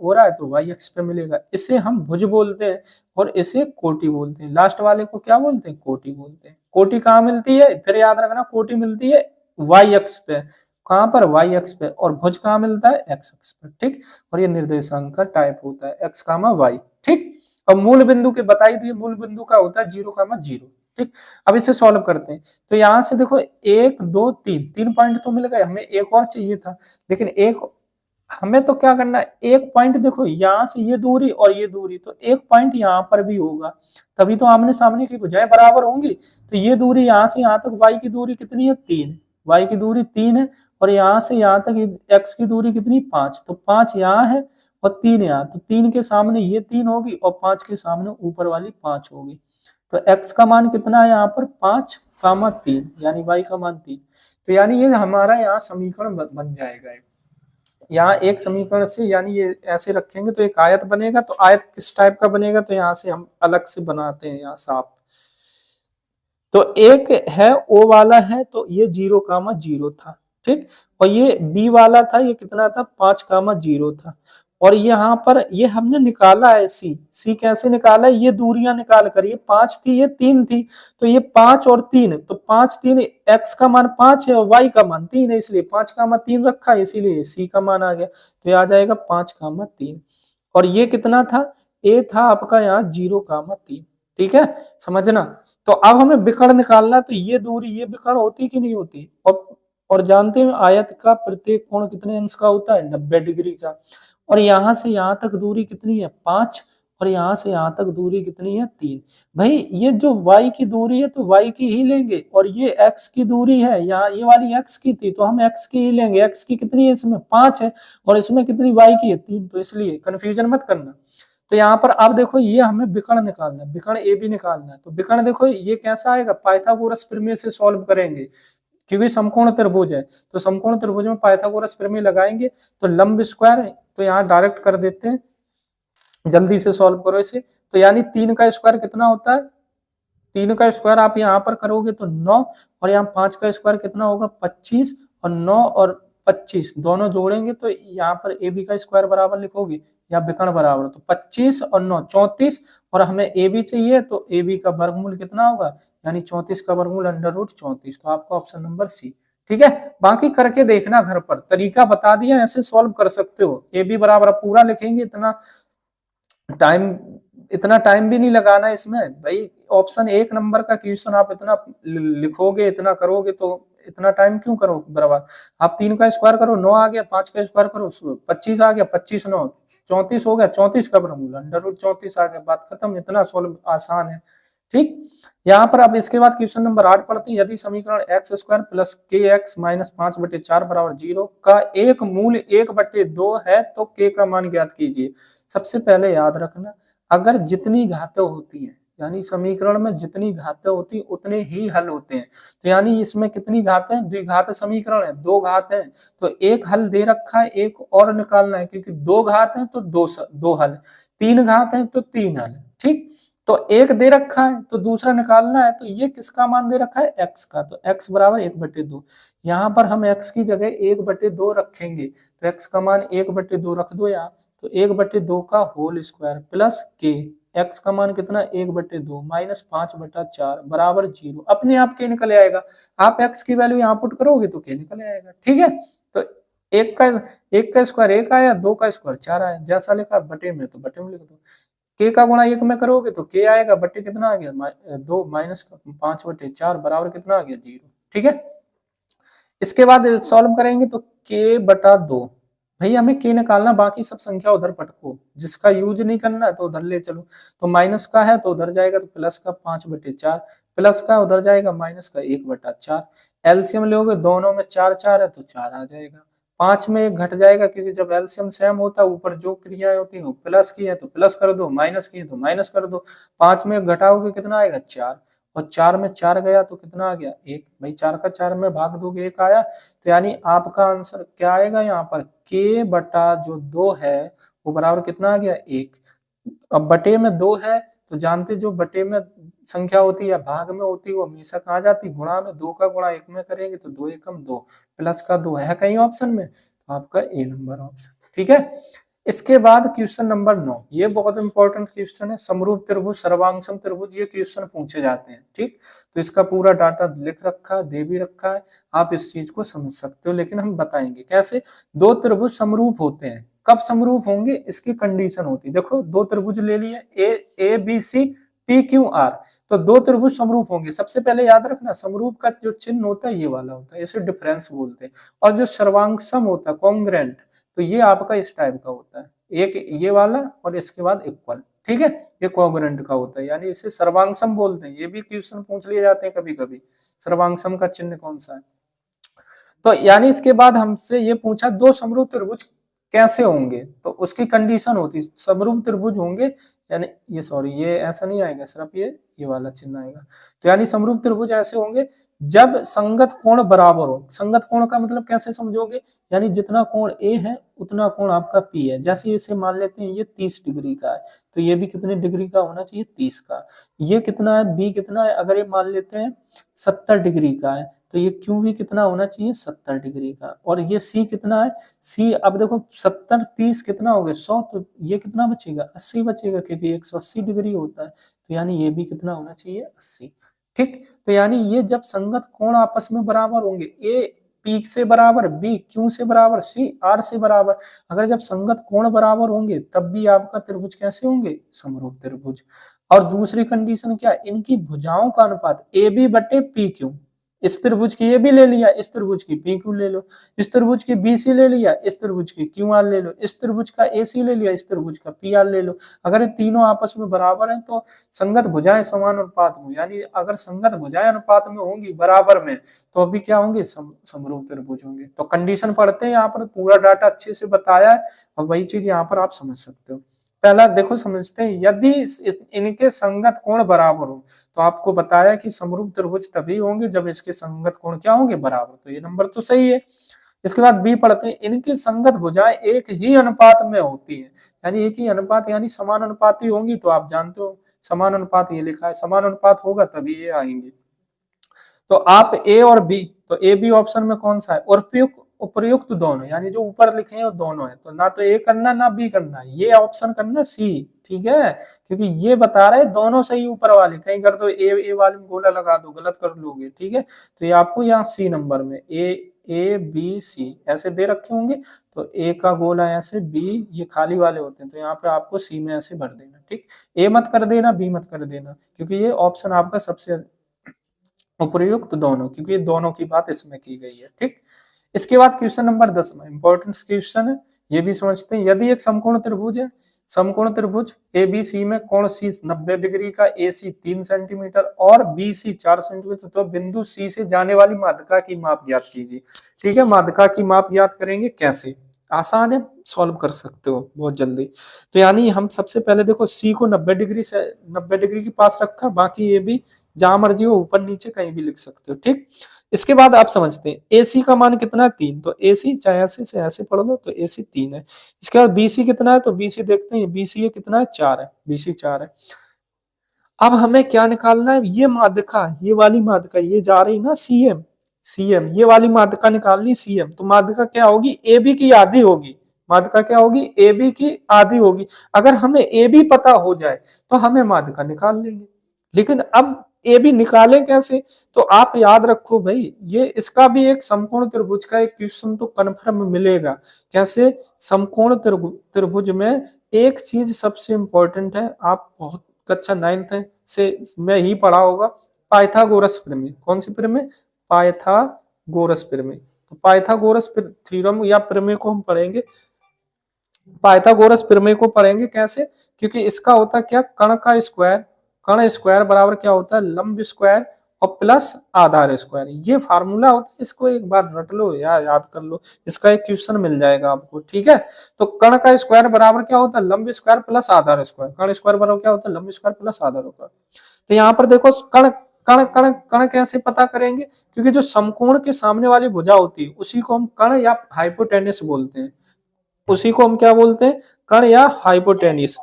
हो रहा है तो y अक्ष पे मिलेगा। इसे हम भुज बोलते हैं और इसे कोटि बोलते हैं। लास्ट वाले को क्या बोलते हैं, कोटि बोलते हैं। कोटि कहाँ मिलती है, फिर याद रखना, कोटि मिलती है y अक्ष पे, कहाँ पर, वाई एक्स पे, और भुज कहाँ मिलता है, एक्स एक्स पर, ठीक। और ये निर्देशांक का टाइप होता है एक्स कामा वाई, ठीक। और मूल बिंदु के बताई दिए, मूल बिंदु का होता है 0 कामा 0, ठीक। अब इसे सॉल्व करते हैं, तो यहाँ से देखो 1 2 3, 3 पॉइंट तो मिल गए, हमें एक और चाहिए था, लेकिन एक हमें तो क्या करना है, एक पॉइंट देखो यहाँ से ये दूरी और ये दूरी, तो एक पॉइंट यहाँ पर भी होगा, तभी तो आमने सामने की भुजाएं बराबर होंगी। तो ये दूरी यहाँ से यहाँ तक वाई की दूरी कितनी है, 3, वाई की दूरी 3 है, और यहाँ से यहाँ तक एक्स की दूरी कितनी, 5, तो 5 यहाँ है और 3 यहाँ, तो 3 के सामने ये 3 होगी और 5 के सामने ऊपर वाली 5 होगी। तो x का मान कितना है यहाँ पर, 5 कामा 3, यानी y का मान 3। तो यानी ये हमारा यहाँ समीकरण बन जाएगा। यहाँ एक समीकरण से, यानी ये ऐसे रखेंगे तो एक आयत बनेगा, तो आयत किस टाइप का बनेगा, तो यहाँ से हम अलग से बनाते हैं, यहाँ साफ। तो एक है ओ वाला है, तो ये 0 कामा 0 था, ठीक। और ये बी वाला था, ये कितना था, 5 कामा 0 था। और यहाँ पर ये हमने निकाला है सी कैसे निकाला है, ये दूरियां निकाल कर, ये 5 थी ये 3 थी, तो ये 5 और 3, तो 5 3, एक्स का मान 5 है और वाई का मान 3 है, इसलिए 5 कामा 3 रखा है, इसीलिए सी का मान आ गया। तो ये आ जाएगा 5 कामा 3, और ये कितना था, ए था आपका यहाँ 0 कामा 3, ठीक है, समझना। तो अब हमें विकर्ण निकालना है, तो ये दूरी ये विकर्ण होती कि नहीं होती, और जानते हैं आयत का प्रत्येक कोण कितने अंश का होता है, 90 डिग्री का। और यहाँ से यहाँ तक दूरी कितनी है, 5, और यहाँ से यहाँ तक दूरी कितनी है, 3। भाई ये जो y की दूरी है तो y की ही लेंगे, और ये x की दूरी है, यहाँ ये वाली x की थी तो हम x की ही लेंगे। x की कितनी है, इसमें 5 है, और इसमें कितनी y की है, 3, तो इसलिए कंफ्यूजन मत करना। तो यहाँ पर आप देखो, ये हमें विकर्ण निकालना है, विकर्ण ए बी निकालना है। तो विकर्ण देखो ये कैसा आएगा, पाइथागोरस प्रमेय से सॉल्व करेंगे, क्योंकि समकोण त्रिभुज है, तो समकोण त्रिभुज में पाइथागोरस प्रमेय लगाएंगे। तो लंब स्क्वायर है, तो यहाँ डायरेक्ट कर देते हैं, जल्दी से सॉल्व करो इसे। तो यानी 3 का स्क्वायर कितना होता है, 3 का स्क्वायर आप यहाँ पर करोगे तो 9, और यहाँ 5 का स्क्वायर कितना होगा, 25, और 9 और 25 दोनों जोड़ेंगे तो यहाँ पर ए बी का स्क्वायर बराबर लिखोगे, या विकर्ण बराबर, तो 25 और 9 34, और हमें ए बी चाहिए, तो ए बी का वर्गमूल कितना होगा, यानी 34 का वर्गमूल √34। तो आपका ऑप्शन नंबर सी, ठीक है। बाकी करके देखना घर पर, तरीका बता दिया, ऐसे सॉल्व कर सकते हो। ए बी बराबर पूरा लिखेंगे, इतना टाइम भी नहीं लगाना इसमें भाई। ऑप्शन 1 नंबर का क्वेश्चन आप इतना लिखोगे, इतना करोगे, तो इतना टाइम क्यों करो बर्बाद। आप 3 का स्क्वायर करो, 9 आ गया, 5 का स्क्वायर करो, 25 आ गया, 25 9 34 हो गया, 34 का वर्गमूल √34 आ गया, बात खत्म। इतना सॉल्व आसान है, ठीक। यहाँ पर अब इसके बाद क्वेश्चन नंबर 8 पढ़ते हैं। यदि समीकरण x² प्लस kx माइनस 5/4 बराबर 0 का एक मूल 1/2 है तो k का मान ज्ञात कीजिए। सबसे पहले याद रखना, अगर जितनी घातें होती हैं, यानी समीकरण में जितनी घातें होती उतने ही हल होते हैं। तो यानी इसमें कितनी घातें, द्विघात समीकरण है, 2 घात है, तो एक हल दे रखा है, एक और निकालना है, क्योंकि 2 घात है तो 2 हल, 3 घात है तो 3 हल, ठीक। तो एक दे रखा है तो दूसरा निकालना है, तो ये किसका मान दे रखा है, x का, तो x बराबर 1/2। यहाँ पर हम x की जगह 1/2 रखेंगे, तो x का मान 1/2 रख दो यहाँ, तो 1/2 का whole square plus k, x का मान कितना, 1/2 माइनस 5/4 बराबर 0। अपने आप k निकल आएगा, आप x की वैल्यू यहाँ पुट करोगे तो k निकल आएगा, ठीक है। तो एक का स्क्वायर 1 आया, 2 का स्क्वायर 4 आया, जैसा लिखा बटे में तो बटे में लिख दो। k का गुणा 1 में करोगे तो k आएगा, बटे कितना आ गया, 2 माइनस 5/4 बराबर कितना आ गया, 0, ठीक है। इसके बाद सॉल्व करेंगे तो k/2, भैया हमें k निकालना, बाकी सब संख्या उधर पटको, जिसका यूज नहीं करना तो उधर ले चलो। तो माइनस का है तो उधर जाएगा, तो प्लस का 5/4, प्लस का उधर जाएगा, माइनस का 1/4। एलसीएम लोगे, दोनों में 4 4 है तो 4 आ जाएगा, 5 में 1 घट जाएगा, क्योंकि जब एलसीएम सेम होता है, ऊपर जो क्रियाएं होती हैं प्लस की है तो प्लस कर दो, माइनस की है तो माइनस कर दो। 5 में 1 घटाओगे कितना आएगा, 4, और 4 में 4 गया तो कितना आ गया, 1। भाई 4 का 4 में भाग दोगे 1 आया, तो यानी आपका आंसर क्या आएगा, यहाँ पर k/2 है वो बराबर कितना आ गया, 1। अब बटे में 2 है, तो जानते जो बटे में संख्या होती है, भाग में होती है, वो हमेशा कहाँ जाती, गुणा में। 2 का गुणा 1 में करेंगे तो 2 एकम 2, प्लस का 2 है कहीं ऑप्शन में, तो आपका ए नंबर ऑप्शन, ठीक है। इसके बाद क्वेश्चन नंबर 9, ये बहुत इंपॉर्टेंट क्वेश्चन है। समरूप त्रिभुज, सर्वांगसम त्रिभुज, ये क्वेश्चन पूछे जाते हैं। ठीक, तो इसका पूरा डाटा लिख रखा है, दे भी रखा है, आप इस चीज को समझ सकते हो, लेकिन हम बताएंगे कैसे। दो त्रिभुज समरूप होते हैं, कब समरूप होंगे, इसकी कंडीशन होती है। देखो दो त्रिभुज ले लिए, A B C P Q R, तो दो त्रिभुज समरूप होंगे। सबसे पहले याद रखना, समरूप का जो चिन्ह होता है ये वाला होता है, इसे डिफरेंस बोलते हैं। और जो सर्वांगसम होता है, कॉन्ग्रेंट, तो ये आपका इस टाइप का होता है, एक ये वाला और इसके बाद इक्वल। ठीक है, ये कॉन्ग्रेंट का होता है, यानी इसे सर्वांगसम बोलते हैं। ये भी क्वेश्चन पूछ लिए जाते हैं कभी कभी, सर्वांगसम का चिन्ह कौन सा है। तो यानी इसके बाद हमसे ये पूछा दो समरूप त्रिभुज कैसे होंगे, तो उसकी कंडीशन होती है समरूप त्रिभुज होंगे, यानी ये सॉरी ये ऐसा नहीं आएगा, सिर्फ ये वाला चिन्ह आएगा। तो यानी समरूप त्रिभुज ऐसे होंगे जब संगत कोण बराबर हो। संगत कोण का मतलब कैसे समझोगे, यानी जितना कोण ए है उतना कोण आपका पी है। जैसे इसे मान लेते हैं ये 30 डिग्री का है, तो ये भी कितने डिग्री का होना चाहिए, 30 का। ये कितना है, बी कितना है, अगर ये मान लेते हैं 70 डिग्री का है, तो ये क्यू भी कितना होना चाहिए, 70 डिग्री का। और ये सी कितना है, सी अब देखो 70 30 कितना हो गया, 100, तो ये कितना बचेगा, 80 बचेगा, क्योंकि 180 डिग्री होता है। तो यानी ये भी कितना होना चाहिए, 80। ठीक, तो यानी ये जब संगत कोण आपस में बराबर होंगे, ए पी से बराबर, बी क्यू से बराबर, सी आर से बराबर, अगर जब संगत कोण बराबर होंगे तब भी आपका त्रिभुज कैसे होंगे, समरूप त्रिभुज। और दूसरी कंडीशन क्या है, इनकी भुजाओं का अनुपात ए बी बटे पी क्यू। इस त्रिभुज की ए बी ले लिया, इस त्रिभुज की पी क्यू ले लो, इस त्रिभुज की बी सी ले लिया, इस त्रिभुज की क्यू आर ले लो, इस त्रिभुज का ए सी ले लिया, इस त्रिभुज का पी आर ले लो। अगर ये तीनों आपस में बराबर हैं तो संगत भुजाएं समान अनुपात में, यानी अगर संगत भुजाएं अनुपात में होंगी बराबर में, तो अभी क्या होंगे, समरूप त्रिभुज होंगे। तो कंडीशन पढ़ते हैं, यहाँ पर पूरा डाटा अच्छे से बताया है, और वही चीज यहाँ पर आप समझ सकते हो। पहला देखो समझते हैं, यदि इनके संगत कोण बराबर हो, तो आपको बताया कि समरूप त्रिभुज तभी होंगे जब इसके संगत कोण क्या होंगे, बराबर। तो ये नंबर तो सही है। इसके बाद बी पढ़ते हैं, इनकी संगत भुजाएं एक ही अनुपात में होती है, यानी एक ही अनुपात, यानी समान अनुपाती होंगी। तो आप जानते हो समान अनुपात ये लिखा है, समान अनुपात होगा तभी ये आएंगे। तो आप ए और बी, तो ए बी ऑप्शन में कौन सा है, उपयुक्त उपयुक्त दोनों, यानी जो ऊपर लिखे हैं वो दोनों है, तो ना तो ए करना ना बी करना, ये ऑप्शन करना सी। ठीक है, क्योंकि ये बता रहे दोनों सही ऊपर वाले, कहीं कर दो ए वाले में गोला लगा दो, गलत कर लोगे। ठीक है, तो ये आपको यहाँ सी नंबर में ए बी सी ऐसे दे रखे होंगे, तो ए का गोला ऐसे, बी ये खाली वाले होते हैं, तो यहाँ पे आपको सी में ऐसे भर देना। ठीक, ए मत कर देना, बी मत कर देना, क्योंकि ये ऑप्शन आपका सबसे उपयुक्त दोनों, क्योंकि ये दोनों की बात इसमें की गई है। ठीक, इसके बाद क्वेश्चन नंबर 10 में इंपॉर्टेंट क्वेश्चन है, ये भी समझते हैं। यदि एक समकोण त्रिभुज है, समकोण त्रिभुज एबीसी में कोण सी 90 डिग्री का, एसी 3 सेंटीमीटर और बीसी 4 सेंटीमीटर, तो बिंदु सी से जाने वाली माध्यिका की माप ज्ञात कीजिए। ठीक है, माध्यिका की माप ज्ञात करेंगे कैसे, आसान है, सॉल्व कर सकते हो बहुत जल्दी। तो यानी हम सबसे पहले देखो सी को 90 डिग्री से 90 डिग्री के पास रखा, बाकी ये भी जहां मर्जी हो ऊपर नीचे कहीं भी लिख सकते हो। ठीक, इसके बाद आप समझते हैं AC का मान कितना है, 3, तो AC चाहे ऐसे से ऐसे पढ़ लो, तो AC 3 है। इसके बाद BC कितना है, तो BC देखते हैं, BC ये कितना है, 4 है, BC 4 है। अब हमें क्या निकालना है, ये माध्यिका, ये वाली माध्यिका, ये जा रही ना CM, ये वाली माध्यिका निकालनी CM, तो माध्यिका क्या होगी, AB की आधी होगी। माध्यिका क्या होगी, AB की आधी होगी। अगर हमें AB पता हो जाए तो हमें माध्यिका निकाल लेंगे, लेकिन अब AB निकालें कैसे, तो आप याद रखो भाई, ये इसका भी एक समकोण त्रिभुज का एक क्वेश्चन तो कन्फर्म मिलेगा। कैसे, समकोण त्रिभुज में एक चीज सबसे इंपॉर्टेंट है, आप बहुत कक्षा 9th से में ही पढ़ा होगा, पाइथागोरस प्रमेय। कौन सी प्रमेय, पाइथागोरस प्रमेय। तो पाइथागोरस थ्योरम या प्रमेय को हम पढ़ेंगे, पाइथागोरस प्रमेय को पढ़ेंगे कैसे, क्योंकि इसका होता क्या, कण का स्क्वायर, कण स्क्वायर बराबर क्या होता है, लंब स्क्वायर और प्लस आधार स्क्वायर, ये फार्मूला होता है। इसको एक बार रट लो या याद कर लो, इसका एक क्वेश्चन मिल जाएगा आपको। ठीक है, तो कण का स्क्वायर बराबर क्या होता है, लंब स्क्वायर प्लस आधार स्क्वायर। कण स्क्वायर बराबर क्या होता है, लंब स्क्वायर प्लस आधार स्क्वायर। तो यहाँ पर देखो कण कण कण कण कैसे पता करेंगे, क्योंकि जो समकोण के सामने वाली भुजा होती है उसी को हम कण या हाइपोटेनस बोलते हैं, उसी को हम क्या बोलते हैं, कण या हाइपोटेनिस,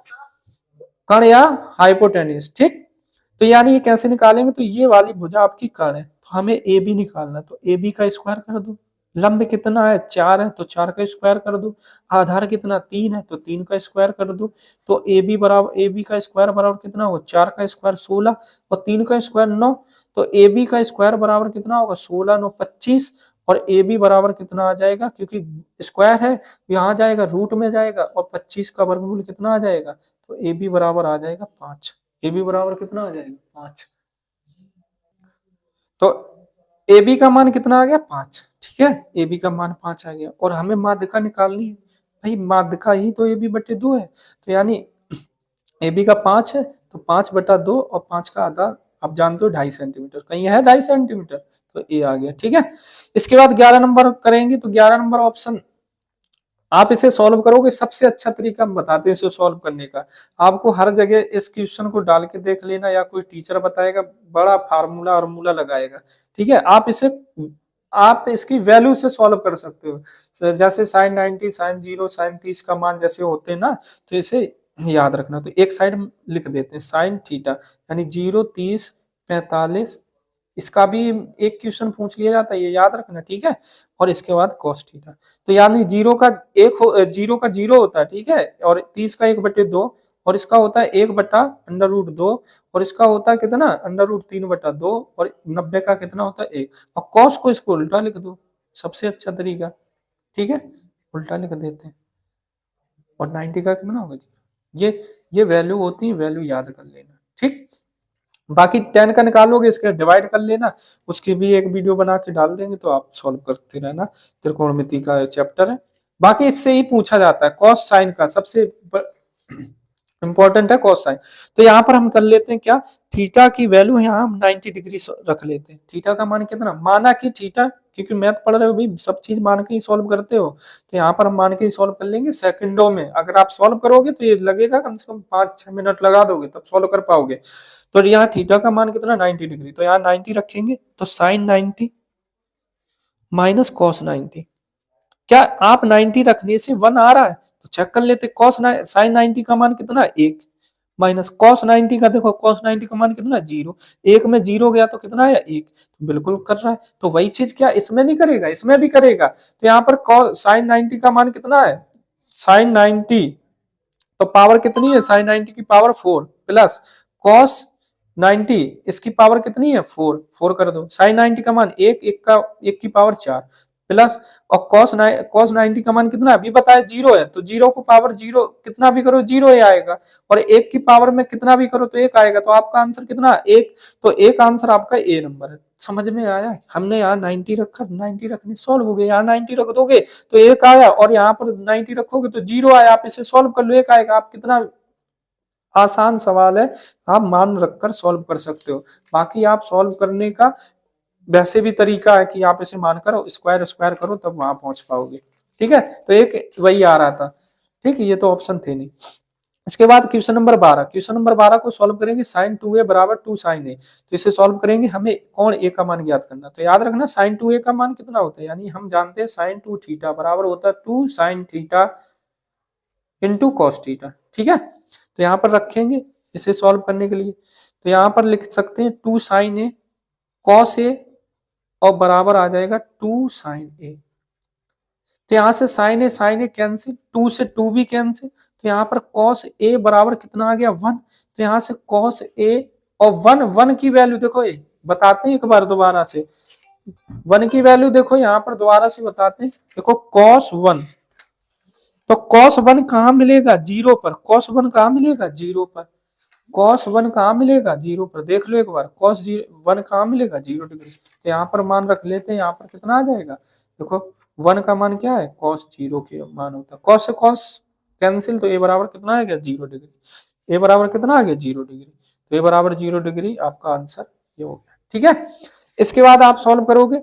कण या हाइपोटेनिस। ठीक, तो यानी ये कैसे निकालेंगे, तो ये वाली भुजा आपकी कण है, तो हमें ए बी निकालना है, तो ए बी का स्क्वायर कर दो, लंब कितना है 4 है तो 4 का स्क्वायर कर दो, आधार कितना 3 है तो 3 का स्क्वायर कर दो। तो ए बी का स्क्वायर बराबर कितना होगा 4 का स्क्वायर 16 और 3 का स्क्वायर 9। तो ए बी का स्क्वायर बराबर कितना होगा 16 9 25 और ए बी बराबर कितना आ जाएगा, क्योंकि स्क्वायर है यहाँ जाएगा रूट में जाएगा और 25 का वर्गमूल कितना आ जाएगा, तो ए बी बराबर आ जाएगा 5। ए बी बराबर कितना आ जाएगा 5। तो ए बी का मान कितना आ गया 5। ठीक है, ए बी का मान 5 आ गया और हमें माध्यिका निकालनी है। भाई माध्यिका ही तो ए बी बटे 2 है, तो यानी ए बी का 5 है तो 5/2 और 5 का आधा आप जानते हो 2.5 सेंटीमीटर, कहीं है 2.5 सेंटीमीटर, तो ए आ गया। ठीक है, इसके बाद 11 नंबर करेंगे तो 11 नंबर ऑप्शन आप इसे सॉल्व करोगे। सबसे अच्छा तरीका हम बताते हैं इसे सॉल्व करने का। आपको हर जगह इस क्वेश्चन को डाल के देख लेना या कोई टीचर बताएगा, बड़ा फार्मूला और लगाएगा। ठीक है, आप इसकी वैल्यू से सॉल्व कर सकते हो। जैसे साइन 90 साइन 0 साइन 30 का मान जैसे होते हैं ना, तो इसे याद रखना। तो एक साइड लिख देते हैं साइन थीटा यानी 0 30 45, इसका भी एक क्वेश्चन पूछ लिया जाता है, ये याद रखना। ठीक है, और इसके बाद cos थीटा। तो यानी जीरो का जीरो होता है। ठीक है, और 30 का 1/2 और इसका होता है 1/√2 और इसका होता है कितना √3/2 और 90 का कितना होता है 1। और cos को इसको उल्टा लिख दो, सबसे अच्छा तरीका। ठीक है, उल्टा लिख देते हैं और 90 का कितना होगा ये वैल्यू होती है, वैल्यू याद कर लेना। ठीक, बाकी 10 का निकालोगे इसके डिवाइड कर लेना, उसकी भी एक वीडियो बना के डाल देंगे तो आप सॉल्व करते रहना। त्रिकोणमिति का चैप्टर है, बाकी इससे ही पूछा जाता है कॉस साइन का, सबसे इंपॉर्टेंट है कॉस साइन। तो यहाँ पर हम कर लेते हैं क्या, थीटा की वैल्यू यहाँ हम 90 डिग्री रख लेते हैं। थीटा का मान कितना, माना कि थीटा, क्योंकि मैथ पढ़ रहे हो भाई सब चीज मान के ही सॉल्व करते हो, तो यहाँ पर हम मान के ही सॉल्व कर लेंगे सेकंडों में। अगर आप सॉल्व करोगे तो ये लगेगा कम से कम 5-6 मिनट लगा दोगे तब सॉल्व कर पाओगे। तो यहाँ थीटा का मान कितना 90 डिग्री, तो यहाँ 90 रखेंगे तो साइन 90 माइनस कॉस 90। क्या आप 90 रखने से 1 आ रहा है, तो चेक कर लेते। साइन 90 का मान कितना 1 माइनस कॉस 90 का, देखो कॉस 90 का मान कितना 0, 1 में 0 गया तो कितना आया 1, तो बिल्कुल कर रहा है। तो वही चीज क्या इसमें नहीं करेगा, इसमें भी करेगा। तो यहाँ पर साइन 90 का मान कितना है, साइन 90 तो पावर कितनी है, साइन 90 की पावर 4 प्लस कॉस 90 इसकी पावर कितनी है 4, 4 कर दो। साइन 90 का मान 1 की पावर 4 प्लस और कॉस 90 का मान कितना अभी बताया 0 है, तो 0 को पावर 0 कितना भी करो 0 ही आएगा और 1 की पावर में कितना भी करो तो 1 आएगा। तो आपका आंसर कितना 1, तो एक आंसर आपका ए नंबर है। समझ में आया, हमने यहाँ 90 रखा, 90 रखने सॉल्व हो गया। यहाँ 90 रख दोगे तो 1 आया और यहाँ पर 90 रखोगे तो 0 आया, आप इसे सॉल्व कर लो 1 आएगा। आप कितना आसान सवाल है, आप मान रखकर सॉल्व कर सकते हो। बाकी आप सॉल्व करने का वैसे भी तरीका है कि आप इसे मानकर स्क्वायर स्क्वायर करो तब वहां पहुंच पाओगे। ठीक है, तो एक वही आ रहा था। ठीक है, ये तो ऑप्शन थे नहीं। इसके बाद क्वेश्चन नंबर 12, क्वेश्चन नंबर 12 को सॉल्व करेंगे साइन 2a बराबर 2 साइन ए। तो इसे सॉल्व करेंगे, हमें कोण ए का मान ज्ञात करना। तो याद रखना साइन 2a का मान कितना होता है, यानी हम जानते हैं साइन 2 थीटा बराबर होता है 2 sine theta into cos theta. ठीक है, तो यहाँ पर रखेंगे इसे सॉल्व करने के लिए। तो यहाँ पर लिख सकते हैं 2 साइन ए कॉस ए और बराबर आ जाएगा 2 साइन ए। तो यहाँ से साइन ए कैंसिल, 2 से 2 भी कैंसिल, तो यहाँ पर कॉस ए बराबर कितना आ गया 1। तो यहाँ से कॉस ए और 1 की वैल्यू देखो, ये बताते हैं एक बार दोबारा से 1 की वैल्यू देखो, यहाँ पर दोबारा से बताते हैं। देखो कॉस 1, तो कॉस 1 कहाँ मिलेगा 0 पर, कॉस 1 कहाँ मिलेगा 0 पर, कॉस 1 कहाँ मिलेगा 0 पर, देख लो एक बार कॉस 1 कहाँ मिलेगा 0 डिग्री। तो यहाँ पर मान रख लेते हैं, यहाँ पर कितना आ जाएगा, देखो 1 का मान क्या है कॉस 0 के मान होता है, कॉस से कॉस कैंसिल, तो ए बराबर कितना आ गया 0 डिग्री, ए बराबर कितना आ गया 0 डिग्री। तो ए बराबर 0 डिग्री आपका आंसर ये हो गया। ठीक है, इसके बाद आप सॉल्व करोगे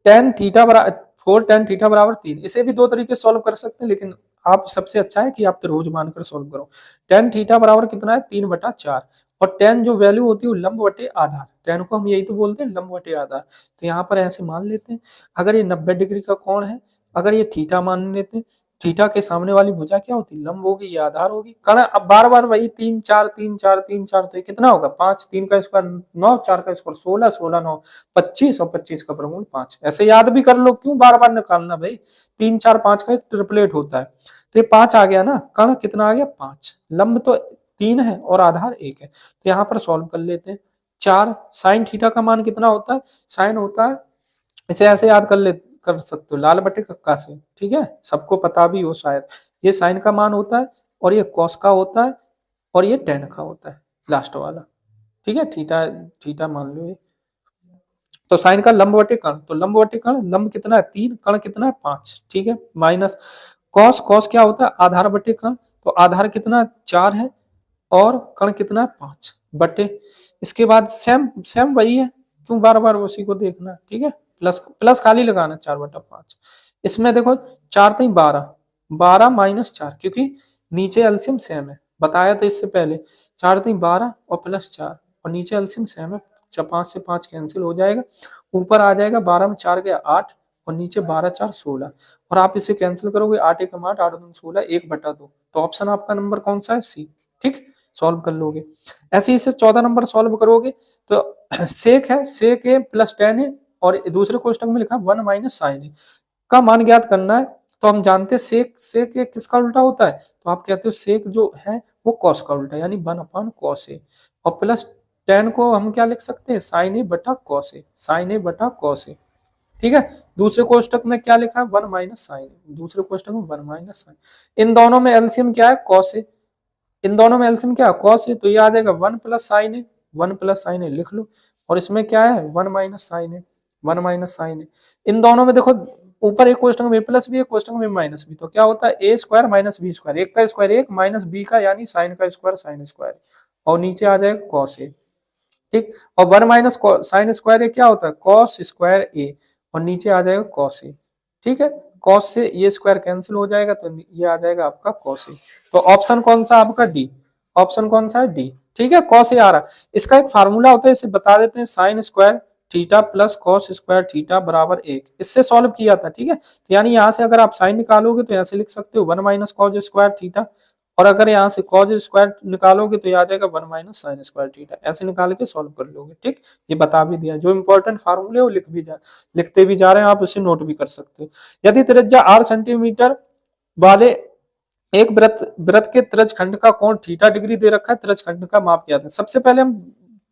टेन थीटा बराबर 4 टेन थीटा बराबर 3। इसे भी दो तरीके से सॉल्व कर सकते हैं, लेकिन आप सबसे अच्छा है कि आप त्रिभुज मानकर सॉल्व करो। टेन थीटा बराबर कितना है 3/4 और टेन जो वैल्यू होती है वो लंब बटे आधार, टेन को हम यही तो बोलते हैं लंब बटे आधार। तो यहाँ पर ऐसे मान लेते हैं, अगर ये 90 डिग्री का कोण है, अगर ये थीटा मान लेते हैं थीटा के सामने वाली भुजा क्या होती है, लंब होगी, ये आधार होगी। कर्ण अब बार बार वही 3 4 3 4 3 4, तो ये कितना होगा 5, 3 का स्क्वायर 9, 4 का स्क्वायर 16, 16 9 25 और 25 का वर्गमूल 5। ऐसे याद भी कर लो, क्यों बार बार निकालना भाई, 3 4 5 का एक ट्रिपलेट होता है। तो ये 5 आ गया ना, कर्ण कितना आ गया 5, लंब तो 3 है और आधार 1 है। तो यहाँ पर सॉल्व कर लेते हैं। 4 साइन थीटा का मान कितना होता है, साइन होता है, इसे ऐसे याद कर सकते हो लाल बटे कक्का से, ठीक है, सबको पता भी हो शायद। ये साइन का मान होता है और ये कॉस का होता है और ये टेन का होता है लास्ट वाला, ठीक है। थीटा थीटा मान लो ये। तो साइन का लंब बटे कर्ण, तो लंब बटे कर्ण, लंब कितना है 3, कर्ण कितना है 5, ठीक है। माइनस कॉस, कॉस क्या होता है आधार बटे कर्ण, तो आधार कितना 4 है और कर्ण कितना 5 बटे, इसके बाद सेम सेम वही है, क्यों बार बार उसी को देखना, ठीक है। प्लस प्लस खाली लगाना 4/5। इसमें देखो 4 3 12, 12 माइनस 4, क्योंकि नीचे एलसीएम सेम है, बताया था इससे पहले। 4 3 12 और प्लस 4 और नीचे एलसीएम सेम है, 5 से 5 कैंसिल हो जाएगा, ऊपर आ जाएगा 12 में 4 गया 8 और नीचे 12 4 16, और आप इसे कैंसिल करोगे 8 1 8, 8 2 16, 1/2। तो ऑप्शन आपका नंबर कौन सा है, सी, ठीक। सॉल्व कर लोगे। ऐसे इसे 14 नंबर सॉल्व करोगे तो सेक है, सेक ए प्लस टेन है और दूसरे क्वेश्चन में लिखा 1 माइनस साइन ए का मान ज्ञात करना है। तो हम जानते हैं सेक, सेक ए किसका उल्टा होता है, तो आप कहते हो सेक जो है वो कॉस का उल्टा, यानी 1/cos ए, और प्लस टेन को हम क्या लिख सकते हैं, साइन ए बटा कॉस ए, साइन ए बटा कॉस ए, ठीक है। दूसरे कोष्टक में क्या लिखा है 1 माइनस साइन, दूसरे कोष्टक में 1 माइनस साइन। इन दोनों में एलसीएम क्या है कॉस ए, इन दोनों में एलसीएम क्या कॉस है, तो ये आ जाएगा 1 प्लस साइन है, 1 प्लस साइन है लिख लो, और इसमें क्या है 1 माइनस साइन है, 1 माइनस साइन है। इन दोनों में देखो ऊपर एक क्वेश्चन में प्लस भी है, क्वेश्चन में माइनस भी, तो क्या होता है ए स्क्वायर माइनस बी स्क्वायर, एक का स्क्वायर एक माइनस बी का यानी साइन का स्क्वायर साइन स्क्वायर, और नीचे आ जाएगा कॉस ए, ठीक। और 1 माइनस साइन स्क्वायर ए क्या होता है कॉस स्क्वायर ए, और नीचे आ जाएगा कॉस ए, ठीक है। कॉस से ये स्क्वायर कैंसिल हो जाएगा तो ये आ जाएगा आपका कॉस ए। तो ऑप्शन कौन सा आपका डी, ऑप्शन कौन सा है डी, ठीक है। कॉस ए आ रहा, इसका एक फार्मूला होता है, इसे बता देते हैं, sine square theta plus cos square theta बराबर 1, इससे सॉल्व किया था, ठीक है। तो यानी यहाँ से अगर आप साइन निकालोगे तो ऐसे लिख सकते हो 1 माइनस कॉस स्क्वायर थीटा, और अगर यहाँ से कॉज स्क्वायर निकालोगे तो ये आ जाएगा 1 माइनस साइन स्क्वायर थीटा, ऐसे निकाल के सॉल्व कर लोगे, ठीक। ये बता भी दिया, जो इंपॉर्टेंट फार्मूले वो लिखते भी जा रहे हैं, आप उसे नोट भी कर सकते हो। यदि त्रिज्या 8 सेंटीमीटर वाले एक वृत्त वृत्त के त्रिज्यखंड का कोण थीटा डिग्री दे रखा है, त्रिज्यखंड का माप ज्ञात है। सबसे पहले हम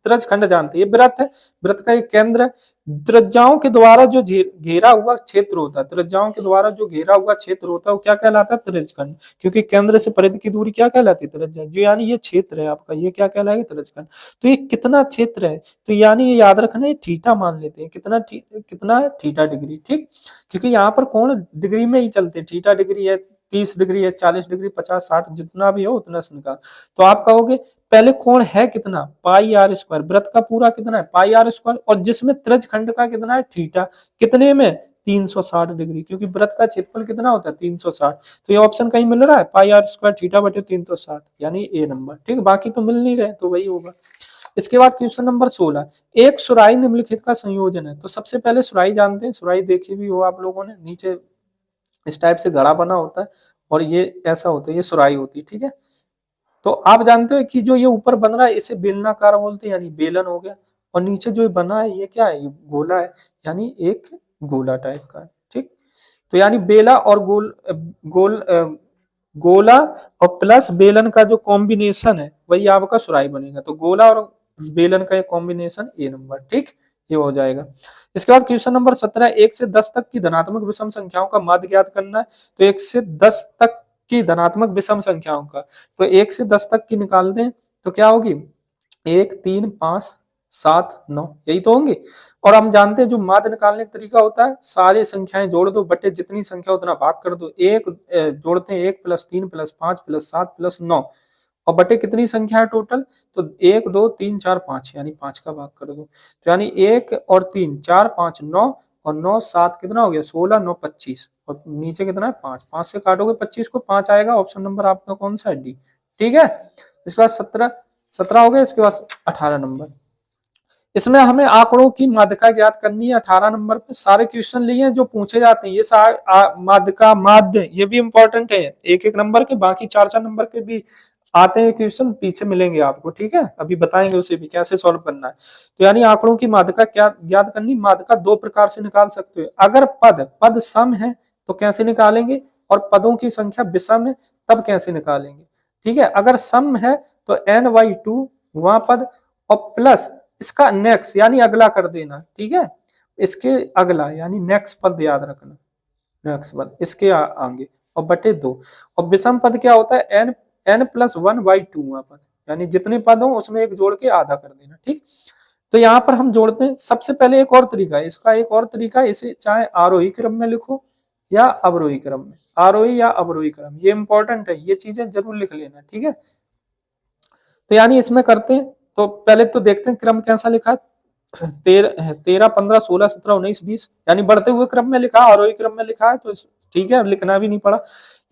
त्रिज्यखंड जानते हैं, ये वृत्त है, वृत्त का एक केंद्र है, त्रिज्याओं के द्वारा जो घेरा हुआ क्षेत्र होता है, त्रिज्याओं के द्वारा जो घेरा हुआ क्षेत्र होता है वो क्या कहलाता है त्रिज्यखंड, क्योंकि केंद्र से परिधि की दूरी क्या कहलाती है त्रिज्या, जो यानी ये क्षेत्र है आपका, ये क्या कहलाएगा त्रिज्यखंड। तो ये कितना क्षेत्र है, तो यानी ये याद रखना है थीटा मान लेते हैं, कितना है थीटा डिग्री, ठीक। क्योंकि यहाँ पर कोण डिग्री में ही चलते हैं, थीटा डिग्री है 30 डिग्री है 40 डिग्री 50 60 जितना भी हो उतना से निकाल। तो आप कहोगे पहले कोण है कितना पाई आर स्क्वायर, वृत्त का पूरा कितना है पाई आर स्क्वायर, और जिसमें त्रिज्यखंड का कितना है थीटा, कितने में 360 डिग्री, क्योंकि वृत्त का क्षेत्रफल कितना होता है 360। तो ये ऑप्शन कहीं मिल रहा है पाई आर स्क्वायर थीटा बटे 360, यानी ए नंबर, ठीक। बाकी तो मिल नहीं रहे तो वही होगा। इसके बाद क्वेश्चन नंबर 16, एक सुराही निम्नलिखित का संयोजन है। तो सबसे पहले सुराही जानते हैं, सुराही देखी भी हो आप लोगों ने, नीचे इस टाइप से घड़ा बना होता है और ये ऐसा होता है, ये सुराही होती है, ठीक है। तो आप जानते हो कि जो ये ऊपर बन रहा है इसे बेलनाकार बोलते हैं, यानी बेलन हो गया, और नीचे जो बना है ये क्या है, ये गोला है, यानी एक गोला टाइप का है, ठीक। तो यानी बेला और गोला और प्लस बेलन का जो कॉम्बिनेशन है वही आपका सुराही बनेगा। तो गोला और बेलन का कॉम्बिनेशन ए नंबर, ठीक, ये हो जाएगा। इसके बाद क्वेश्चन नंबर 17, 1 से 10 तक की धनात्मक विषम संख्याओं का माध्य ज्ञात करना है। तो 1 से 10 तक की धनात्मक विषम संख्याओं का, तो 1 से 10 तक की निकाल दें तो क्या होगी 1 3 5 7 9, यही तो होंगे। और हम जानते हैं जो माध्य निकालने का तरीका होता है, सारी संख्याएं जोड़ दो बटे जितनी संख्या उतना भाग कर दो, एक जोड़ते हैं 1 प्लस 3 प्लस 5 प्लस 7 प्लस 9, और बटे कितनी संख्या है टोटल, तो 1 2 3 4 5, यानी 5 का भाग कर दो। तो यानी 1 और 3 4 5 9 और 9 7 कितना हो गया 16 9 25, और नीचे कितना है 5, 5 से काटोगे 25 को 5 आएगा, ऑप्शन नंबर आपका कौन सा है डी, ठीक है। इसके बाद 17 हो गया। इसके बाद 18 नंबर, इसमें हमें आंकड़ों की माध्यिका ज्ञात करनी है। 18 नंबर पे सारे क्वेश्चन लिए हैं जो पूछे जाते हैं, ये सारे माध्यिका माध्य ये भी इंपॉर्टेंट है, एक एक नंबर के, बाकी 4-4 नंबर के भी आते हैं क्वेश्चन, पीछे मिलेंगे आपको, ठीक है, अभी बताएंगे उसे भी कैसे सॉल्व करना है। तो यानी आंकड़ों की माध्यिका क्या ज्ञात करनी, माध्यिका दो प्रकार से निकाल सकते हो। अगर पद सम है तो कैसे निकालेंगे, और पदों की संख्या विषम है तब कैसे निकालेंगे, ठीक है। अगर सम है तो n/2 वहां पद, और प्लस इसका नेक्स्ट यानी अगला कर देना, ठीक है, इसके अगला यानी नेक्स्ट पद याद रखना, नेक्स्ट पद इसके आगे, और बटे 2। और विषम पद क्या होता है, n+1/2 वहां पद, यानी जितने पद हो उसमें एक जोड़ के आधा कर देना, ठीक। तो यहाँ पर हम जोड़ते हैं। सबसे पहले एक और तरीका है, इसका एक और तरीका है, इसे चाहे आरोही क्रम में लिखो या अवरोही क्रम में, आरोही या अवरोही क्रम, ये इंपॉर्टेंट है, ये चीजें जरूर लिख लेना, ठीक है। तो यानी इसमें करते हैं, तो पहले तो देखते हैं क्रम कैसा लिखा है, 13, 15, 16, 17, 19, 20, यानी बढ़ते हुए क्रम में लिखा, आरोही क्रम में लिखा है, तो ठीक है, लिखना भी नहीं पड़ा।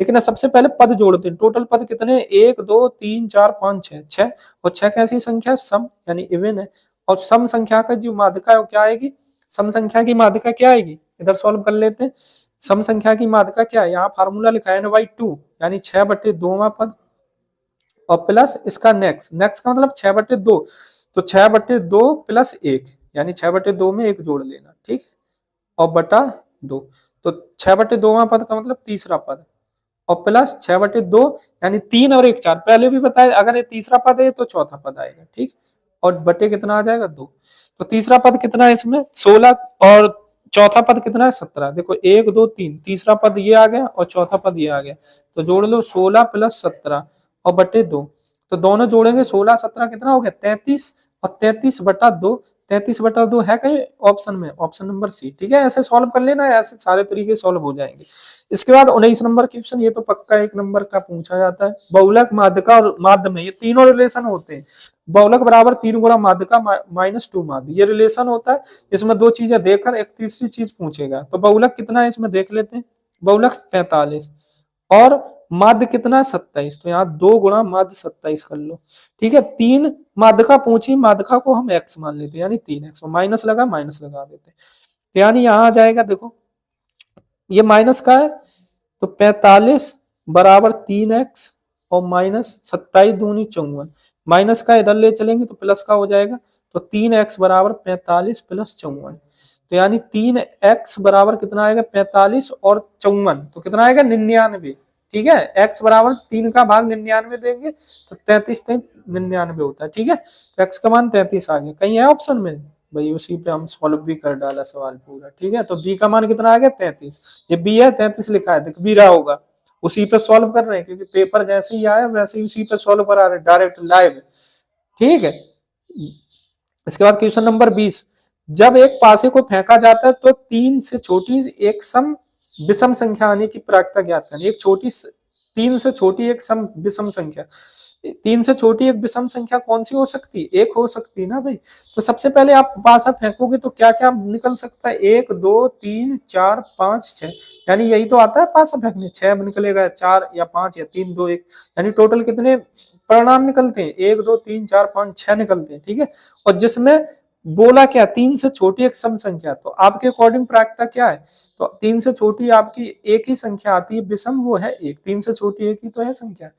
लेकिन सबसे पहले पद जोड़ते हैं। टोटल पद कितने, 1, 2, 3, 4, 5, 6, 6, और 6 कैसी संख्या है, सम यानी इवन है। और सम संख्या का जो माध्यिका है वो क्या आएगी, सम संख्या की माध्यिका क्या आएगी, इधर सॉल्व कर लेते हैं। सम संख्या की माध्यिका क्या है, यहाँ फार्मूला लिखा है n/2 यानी 6/2वां पद, और प्लस इसका नेक्स्ट का मतलब 6/2, तो 6/2 प्लस 1 यानी 6/2 में एक जोड़ लेना, ठीक है, और बटा 2, तो 6/2वां पद का मतलब तीसरा पद, और प्लस 6/2 यानी 3 और 1 4, पहले भी बताया अगर ये तीसरा पद है तो चौथा पद आएगा, ठीक, और बटे कितना आ जाएगा 2। तो तीसरा पद कितना है इसमें 16, और चौथा पद कितना है 17। देखो 1, 2, 3, तीसरा पद ये आ गया और चौथा पद ये आ गया, तो जोड़ लो 16 + 17 और बटे 2, तो दोनों जोड़ेंगे 16 17 कितना हो गया 33, और 33/2, 33/2 है कहीं ऑप्शन में, ऑप्शन नंबर सी, ठीक है। ऐसे सॉल्व कर लेना, ऐसे सारे तरीके सॉल्व हो जाएंगे। इसके बाद 19 नंबर क्वेश्चन, ये तो पक्का 1 नंबर का पूछा जाता है। बहुलक, माध्यिका और माध्य में ये तीनों रिलेशन होते हैं। बहुलक बराबर 3 गुणा माध्यिका -2 माध्य, ये रिलेशन होता है। इसमें दो चीजें देकर एक तीसरी चीज पूछेगा। तो बहुलक कितना है इसमें देख लेते हैं। बहुलक 45 और माध्य कितना है 27, तो यहाँ 2 गुणा माध्य 27 कर लो, ठीक है। 3 माध्यिका पूछी, माध्यिका को हम x मान लेते हैं यानी 3x, माइनस लगा देते हैं, तो यानी यहाँ आ जाएगा, देखो ये माइनस का है, तो 45 बराबर 3x और -27 दूनी 54, माइनस का इधर ले चलेंगे तो प्लस का हो जाएगा, तो 3x बराबर 45 + 54, तो यानी 3x बराबर कितना आएगा 45 और 54, तो कितना आएगा 99, ठीक है। x बराबर 3 का भाग 99 देंगे तो 33 99 होता है, ठीक है। तो x का मान 33 आ गया, कहीं है ऑप्शन में भाई, उसी पे हम सॉल्व भी कर डाला सवाल पूरा, ठीक है। तो b का मान कितना आ गया 33, ये b है 33 लिखा है, दिख भी रहा होगा, उसी पे सॉल्व कर रहे हैं क्योंकि पेपर जैसे ही आया वैसे ही उसी पे सॉल्व करा रहे डायरेक्ट लाइव, ठीक है। इसके बाद क्वेश्चन नंबर 20, जब एक पासे को फेंका जाता है तो 3 से छोटी एक सम विषम संख्या आने की प्रायिकता ज्ञात करनी। एक छोटी 3 से छोटी एक सम विषम संख्या, 3 से छोटी एक विषम संख्या कौन सी हो सकती है, एक हो सकती है ना भाई। तो सबसे पहले आप पासा फेंकोगे तो क्या क्या निकल सकता है, 1 2 3 4 5 6, यानी यही तो आता है पासा फेंकने, 6 निकलेगा, 4 या 5 या 3 2 1, यानी टोटल कितने परिणाम निकलते हैं, 1 2 3 4 5 6 निकलते हैं, ठीक है। और जिसमें बोला क्या 3 से छोटी एक सम संख्या, तो आपके अकॉर्डिंग प्रायिकता क्या है, तो 3 से छोटी आपकी एक ही संख्या आती है विषम, वो है 1, 3 से छोटी एक ही तो है संख्या,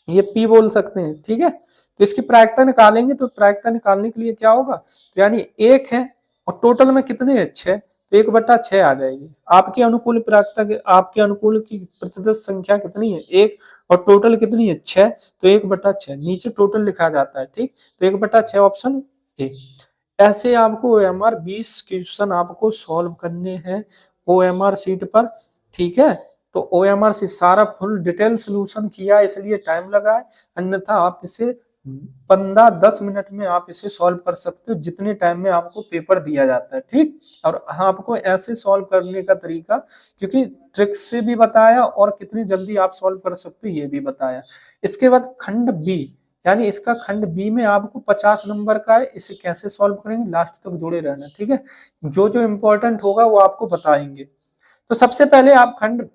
ये p बोल सकते हैं, ठीक है। तो इसकी प्रायिकता निकालेंगे, तो प्रायिकता निकालने के लिए क्या होगा, तो यानी 1 है और टोटल में कितने है 6, तो 1/6 आ जाएगी। आपके अनुकूल प्रायिकता, आपके अनुकूल की प्रतिशत संख्या कितनी है 1, और टोटल कितनी है 6, तो 1/6 नीचे टोटल लिखा जाता है, ठीक। तो 1/6 ऑप्शन ए। ऐसे आपको OMR 20 क्वेश्चन आपको सॉल्व करने हैं OMR शीट पर, ठीक है। तो OMR से सारा फुल डिटेल सोल्यूशन किया इसलिए टाइम लगा है, अन्यथा आप इसे 15-10 मिनट में आप इसे सॉल्व कर सकते हो जितने टाइम में आपको पेपर दिया जाता है, ठीक। और आपको ऐसे सॉल्व करने का तरीका, क्योंकि ट्रिक्स से भी बताया और कितनी जल्दी आप सॉल्व कर सकते हो ये भी बताया। इसके बाद खंड बी, यानी इसका खंड बी में आपको 50 नंबर का है, इसे कैसे सॉल्व करेंगे लास्ट तक जुड़े रहना, ठीक है। जो जो इंपॉर्टेंट होगा वो आपको बताएंगे। तो सबसे पहले आप खंड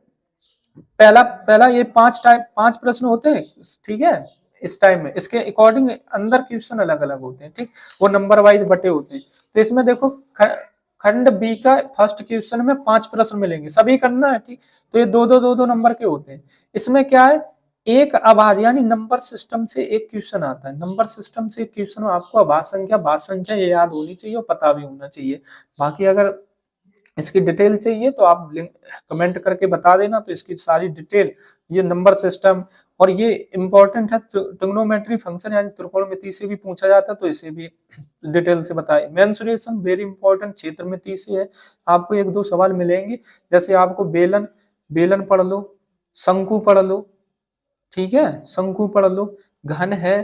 पहला ये 5 प्रश्न होते हैं, ठीक है। इस टाइम में इसके अकॉर्डिंग अंदर क्वेश्चन अलग अलग होते हैं, ठीक, वो नंबर वाइज बटे होते हैं। तो इसमें देखो खंड बी का फर्स्ट क्वेश्चन में 5 प्रश्न मिलेंगे, सभी करना है, ठीक। तो ये दो नंबर के होते हैं। इसमें क्या है, एक आभाज्य यानी नंबर सिस्टम से एक क्वेश्चन आता है, नंबर सिस्टम से एक क्वेश्चन, आपको आभाज्य संख्या ये याद होनी चाहिए और पता भी होना चाहिए। बाकी अगर इसकी डिटेल चाहिए तो आप लिंक कमेंट करके बता देना, तो इसकी सारी डिटेल, ये नंबर सिस्टम, और ये इंपॉर्टेंट है, ट्रिग्नोमेट्री फंक्शन यानी त्रिकोणमिति से भी पूछा जाता है, तो इसे भी डिटेल से बताए। मेंसुरेशन वेरी इंपॉर्टेंट, क्षेत्रमिति से है, आपको 1-2 सवाल मिलेंगे, जैसे आपको बेलन पढ़ लो, शंकु पढ़ लो, ठीक है, शंकु पढ़ लो, घन है,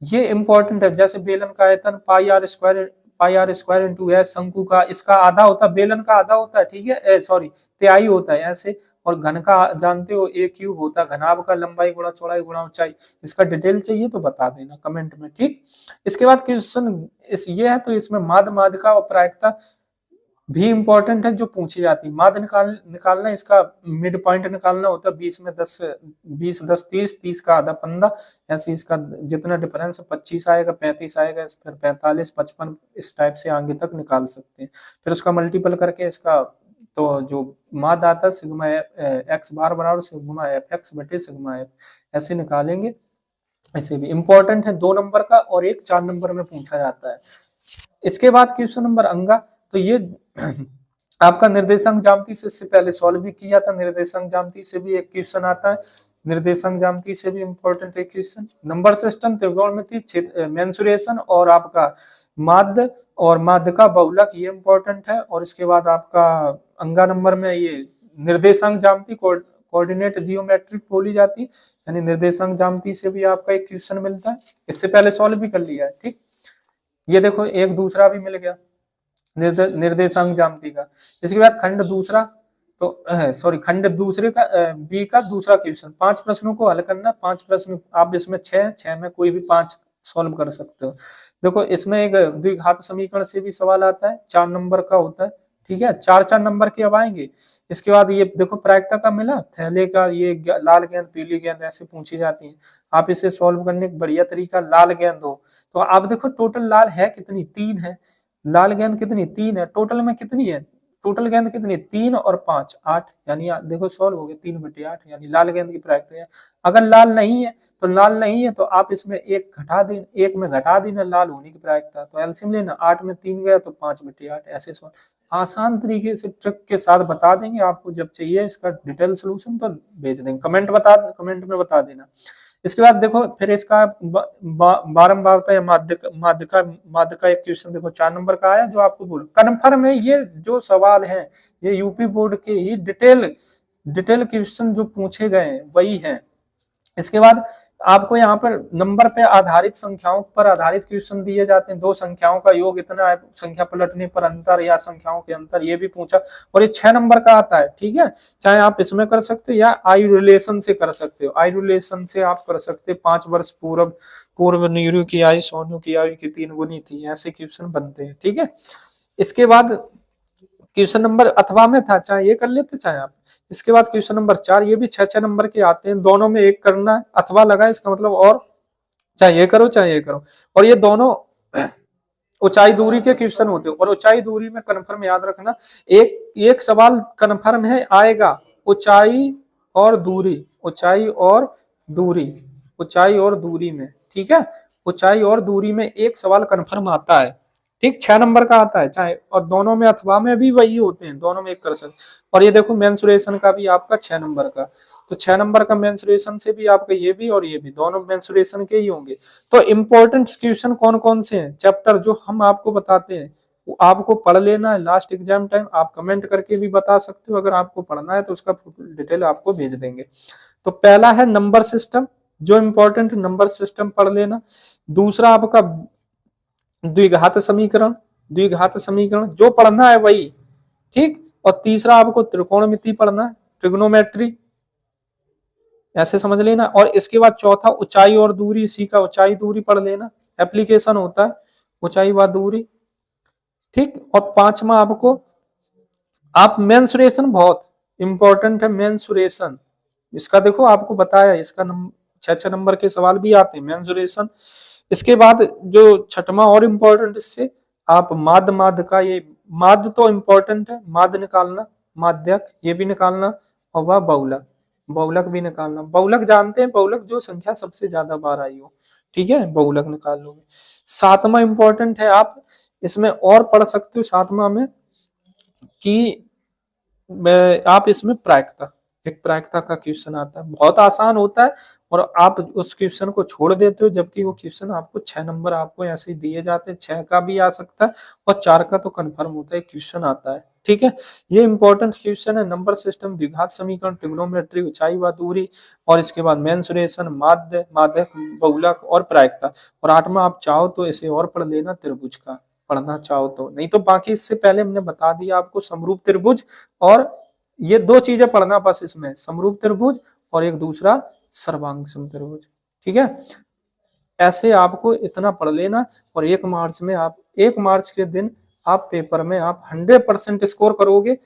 ये इंपॉर्टेंट है, जैसे बेलन का आयतन पाई आर स्क्वायर इंटू एस, शंकु का इसका आधा होता है, बेलन का आधा होता है, ठीक है, सॉरी तिहाई होता है ऐसे, और घन का जानते हो ए क्यूब होता है, घनाभ का लंबाई गुणा चौड़ाई गुणा ऊंचाई। इसका डिटेल चाहिए तो बता देना कमेंट में, ठीक। इसके बाद क्वेश्चन इस ये है, तो इसमें माध्यिका और प्रायिकता भी इंपॉर्टेंट है जो पूछी जाती है। माध्य निकालना, इसका मिड पॉइंट निकालना होता है, 20 में 10, 20 10 30, 30 का आधा 15, ऐसे इसका जितना डिफरेंस है 25 आएगा, 35 आएगा, फिर 45 55 इस टाइप से आगे तक निकाल सकते हैं। फिर उसका मल्टीपल करके इसका तो जो माध्य आता है सिग्मा एक्स बार बराबर सिग्मा एफ एक्स बटे सिग्मा एफ, ऐसे निकालेंगे। ऐसे भी इंपॉर्टेंट है 2 नंबर का, और एक 4 नंबर में पूछा जाता है। इसके बाद क्वेश्चन नंबर अंगा, तो ये आपका निर्देशांक ज्यामिति से इससे पहले सॉल्व भी किया था, निर्देशांक ज्यामिति से भी एक क्वेश्चन आता है, निर्देशांक ज्यामिति से भी इंपॉर्टेंट एक क्वेश्चन। नंबर सिस्टम, त्रिकोणमिति, मेंसुरेशन, और आपका माध्य और माध्य का बहुलक, ये इंपॉर्टेंट है। और इसके बाद आपका अंगा नंबर में ये निर्देशांक ज्यामिति कोऑर्डिनेट जियोमेट्रिक बोली जाती, यानी निर्देशांक ज्यामिति से भी आपका एक क्वेश्चन मिलता है, इससे पहले सॉल्व भी कर लिया है, ठीक। ये देखो एक दूसरा भी मिल गया निर्देशांक ज्यामिति का। इसके बाद खंड दूसरा, तो सॉरी खंड दूसरे का बी का दूसरा क्वेश्चन, 5 प्रश्नों को हल करना, 5 प्रश्न आप इसमें 6 में कोई भी 5 सॉल्व कर सकते हो। देखो इसमें एक द्विघात समीकरण से भी सवाल आता है, 4 नंबर का होता है, ठीक है, 4 नंबर के अब आएंगे। इसके बाद ये देखो प्रायिकता का मिला, थैले का, ये लाल गेंद पीली गेंद ऐसे पूछी जाती है। आप इसे सॉल्व करने का बढ़िया तरीका, लाल गेंद हो तो आप देखो टोटल लाल है कितनी, 3 है, लाल गेंद कितनी, 3 है, टोटल में कितनी है, टोटल गेंद कितनी, 3 और 5 8, यानी देखो सॉल्व हो गया 3/8, यानी लाल गेंद की प्रायिकता है। अगर लाल नहीं है तो लाल नहीं है तो आप इसमें एक घटा दें, एक में घटा देना लाल होने की प्रायिकता, तो एलसीएम लेना, 8 में 3 गया तो 5/8, ऐसे सॉल्व आसान तरीके से ट्रिक के साथ बता देंगे आपको। जब चाहिए इसका डिटेल सोल्यूशन तो भेज देंगे, कमेंट में बता देना। इसके बाद देखो फिर इसका बारंबारता या माध्य का एक क्वेश्चन देखो 4 नंबर का आया, जो आपको बोलो कन्फर्म है, ये जो सवाल है ये यूपी बोर्ड के ही डिटेल क्वेश्चन जो पूछे गए हैं वही हैं। इसके बाद आपको यहाँ पर नंबर पे आधारित, संख्याओं पर आधारित क्वेश्चन दिए जाते हैं, 2 संख्याओं का योग इतना है, संख्या पलटने पर अंतर या संख्याओं के अंतर, ये भी पूछा, और ये 6 नंबर का आता है, ठीक है। चाहे आप इसमें कर सकते हो या आई रिलेशन से कर सकते हो, आई रिलेशन से आप कर सकते हो, 5 वर्ष पूर्व नीरू की आयु सोनू की आयु की 3 गुनी थी, ऐसे क्वेश्चन बनते हैं, ठीक है। इसके बाद क्वेश्चन नंबर अथवा में था, चाहे ये कर लेते चाहे आप। इसके बाद क्वेश्चन नंबर 4, ये भी 6 नंबर के आते हैं, दोनों में एक करना है, अथवा लगा इसका मतलब और, चाहे ये करो चाहे ये करो, और ये दोनों ऊंचाई दूरी के क्वेश्चन होते हैं। और ऊंचाई दूरी में कन्फर्म याद रखना, एक सवाल कन्फर्म है आएगा, ऊंचाई और दूरी, ऊंचाई और दूरी में, ठीक है, ऊंचाई और दूरी में एक सवाल कन्फर्म आता है, ठीक, 6 नंबर का आता है चाहे, और दोनों में अथवा में भी वही होते हैं, दोनों में एक कर सकते। और ये देखो मेंसुरेशन का भी आपका 6 नंबर का, तो 6 नंबर का मेंसुरेशन से भी आपका ये भी और ये भी दोनों मेंसुरेशन के ही होंगे। तो इंपॉर्टेंट क्वेश्चन कौन कौन से हैं चैप्टर जो हम आपको बताते हैं, वो आपको पढ़ लेना है लास्ट एग्जाम टाइम, आप कमेंट करके भी बता सकते हो, अगर आपको पढ़ना है तो उसका डिटेल आपको भेज देंगे। तो पहला है नंबर सिस्टम, जो इंपॉर्टेंट नंबर सिस्टम पढ़ लेना। दूसरा आपका द्विघात समीकरण जो पढ़ना है वही, ठीक। और तीसरा आपको त्रिकोणमिति पढ़ना है, ट्रिग्नोमेट्री, ऐसे समझ लेना। और इसके बाद चौथा ऊंचाई और दूरी, इसी का ऊंचाई दूरी पढ़ लेना, एप्लीकेशन होता है ऊंचाई व दूरी, ठीक। और 5वां आपको आप मेंसुरेशन बहुत इंपॉर्टेंट है, मेंसुरेशन इसका देखो आपको बताया, इसका 6 नंबर के सवाल भी आते हैं, मेंसुरेशन। इसके बाद जो छठवां और इम्पोर्टेंट, इससे आप माद का, ये माद तो इम्पोर्टेंट है, माद निकालना, माध्यक ये भी निकालना, और वह बहुलक, बहुलक भी निकालना। बहुलक जानते हैं, बहुलक जो संख्या सबसे ज्यादा बार आई हो, ठीक है, बहुलक निकाल लोगे। सातवां इंपॉर्टेंट है, आप इसमें और पढ़ सकते हो सातवां में कि आप इसमें प्रायिकता, एक प्रायिकता का क्वेश्चन आता है, बहुत आसान होता है, और आप उस क्वेश्चन को छोड़ देते हो, जबकि वो क्वेश्चन आपको 6 नंबर आपको ऐसे ही दिए जाते हैं, 6 का भी आ सकता है और 4 का तो कंफर्म होता है क्वेश्चन आता है, ठीक है। ये इंपॉर्टेंट क्वेश्चन है, नंबर सिस्टम, द्विघात समीकरण, ट्रिग्नोमेट्री, ऊंचाई व दूरी, और इसके बाद मेंसुरेशन, माध्य, माध्यक, बहुलक और प्रायिकता। और 8वां आप चाहो तो इसे और पढ़ लेना, त्रिभुज का पढ़ना चाहो तो, नहीं तो बाकी इससे पहले हमने बता दिया आपको समरूप त्रिभुज, और ये 2 चीजें पढ़ना बस इसमें, समरूप त्रिभुज और एक दूसरा सर्वांग समत्रिभुज, ठीक है। ऐसे आपको इतना पढ़ लेना, और 1 मार्च में आप, 1 मार्च के दिन आप पेपर में आप 100% स्कोर करोगे,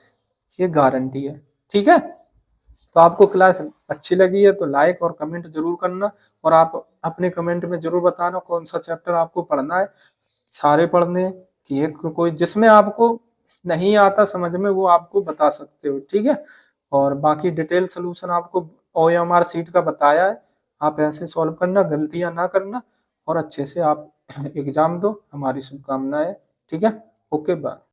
ये गारंटी है, ठीक है। तो आपको क्लास अच्छी लगी है तो लाइक और कमेंट जरूर करना, और आप अपने कमेंट में जरूर बताना कौन सा चैप्टर आपको पढ़ना है, सारे पढ़ने कि एक कोई जिसमें आपको नहीं आता समझ में वो आपको बता सकते हो, ठीक है। और बाकी डिटेल सोल्यूशन आपको OMR सीट का बताया है, आप ऐसे सॉल्व करना, गलतियां ना करना, और अच्छे से आप एग्जाम दो, हमारी शुभकामनाएं, ठीक है। Okay bye.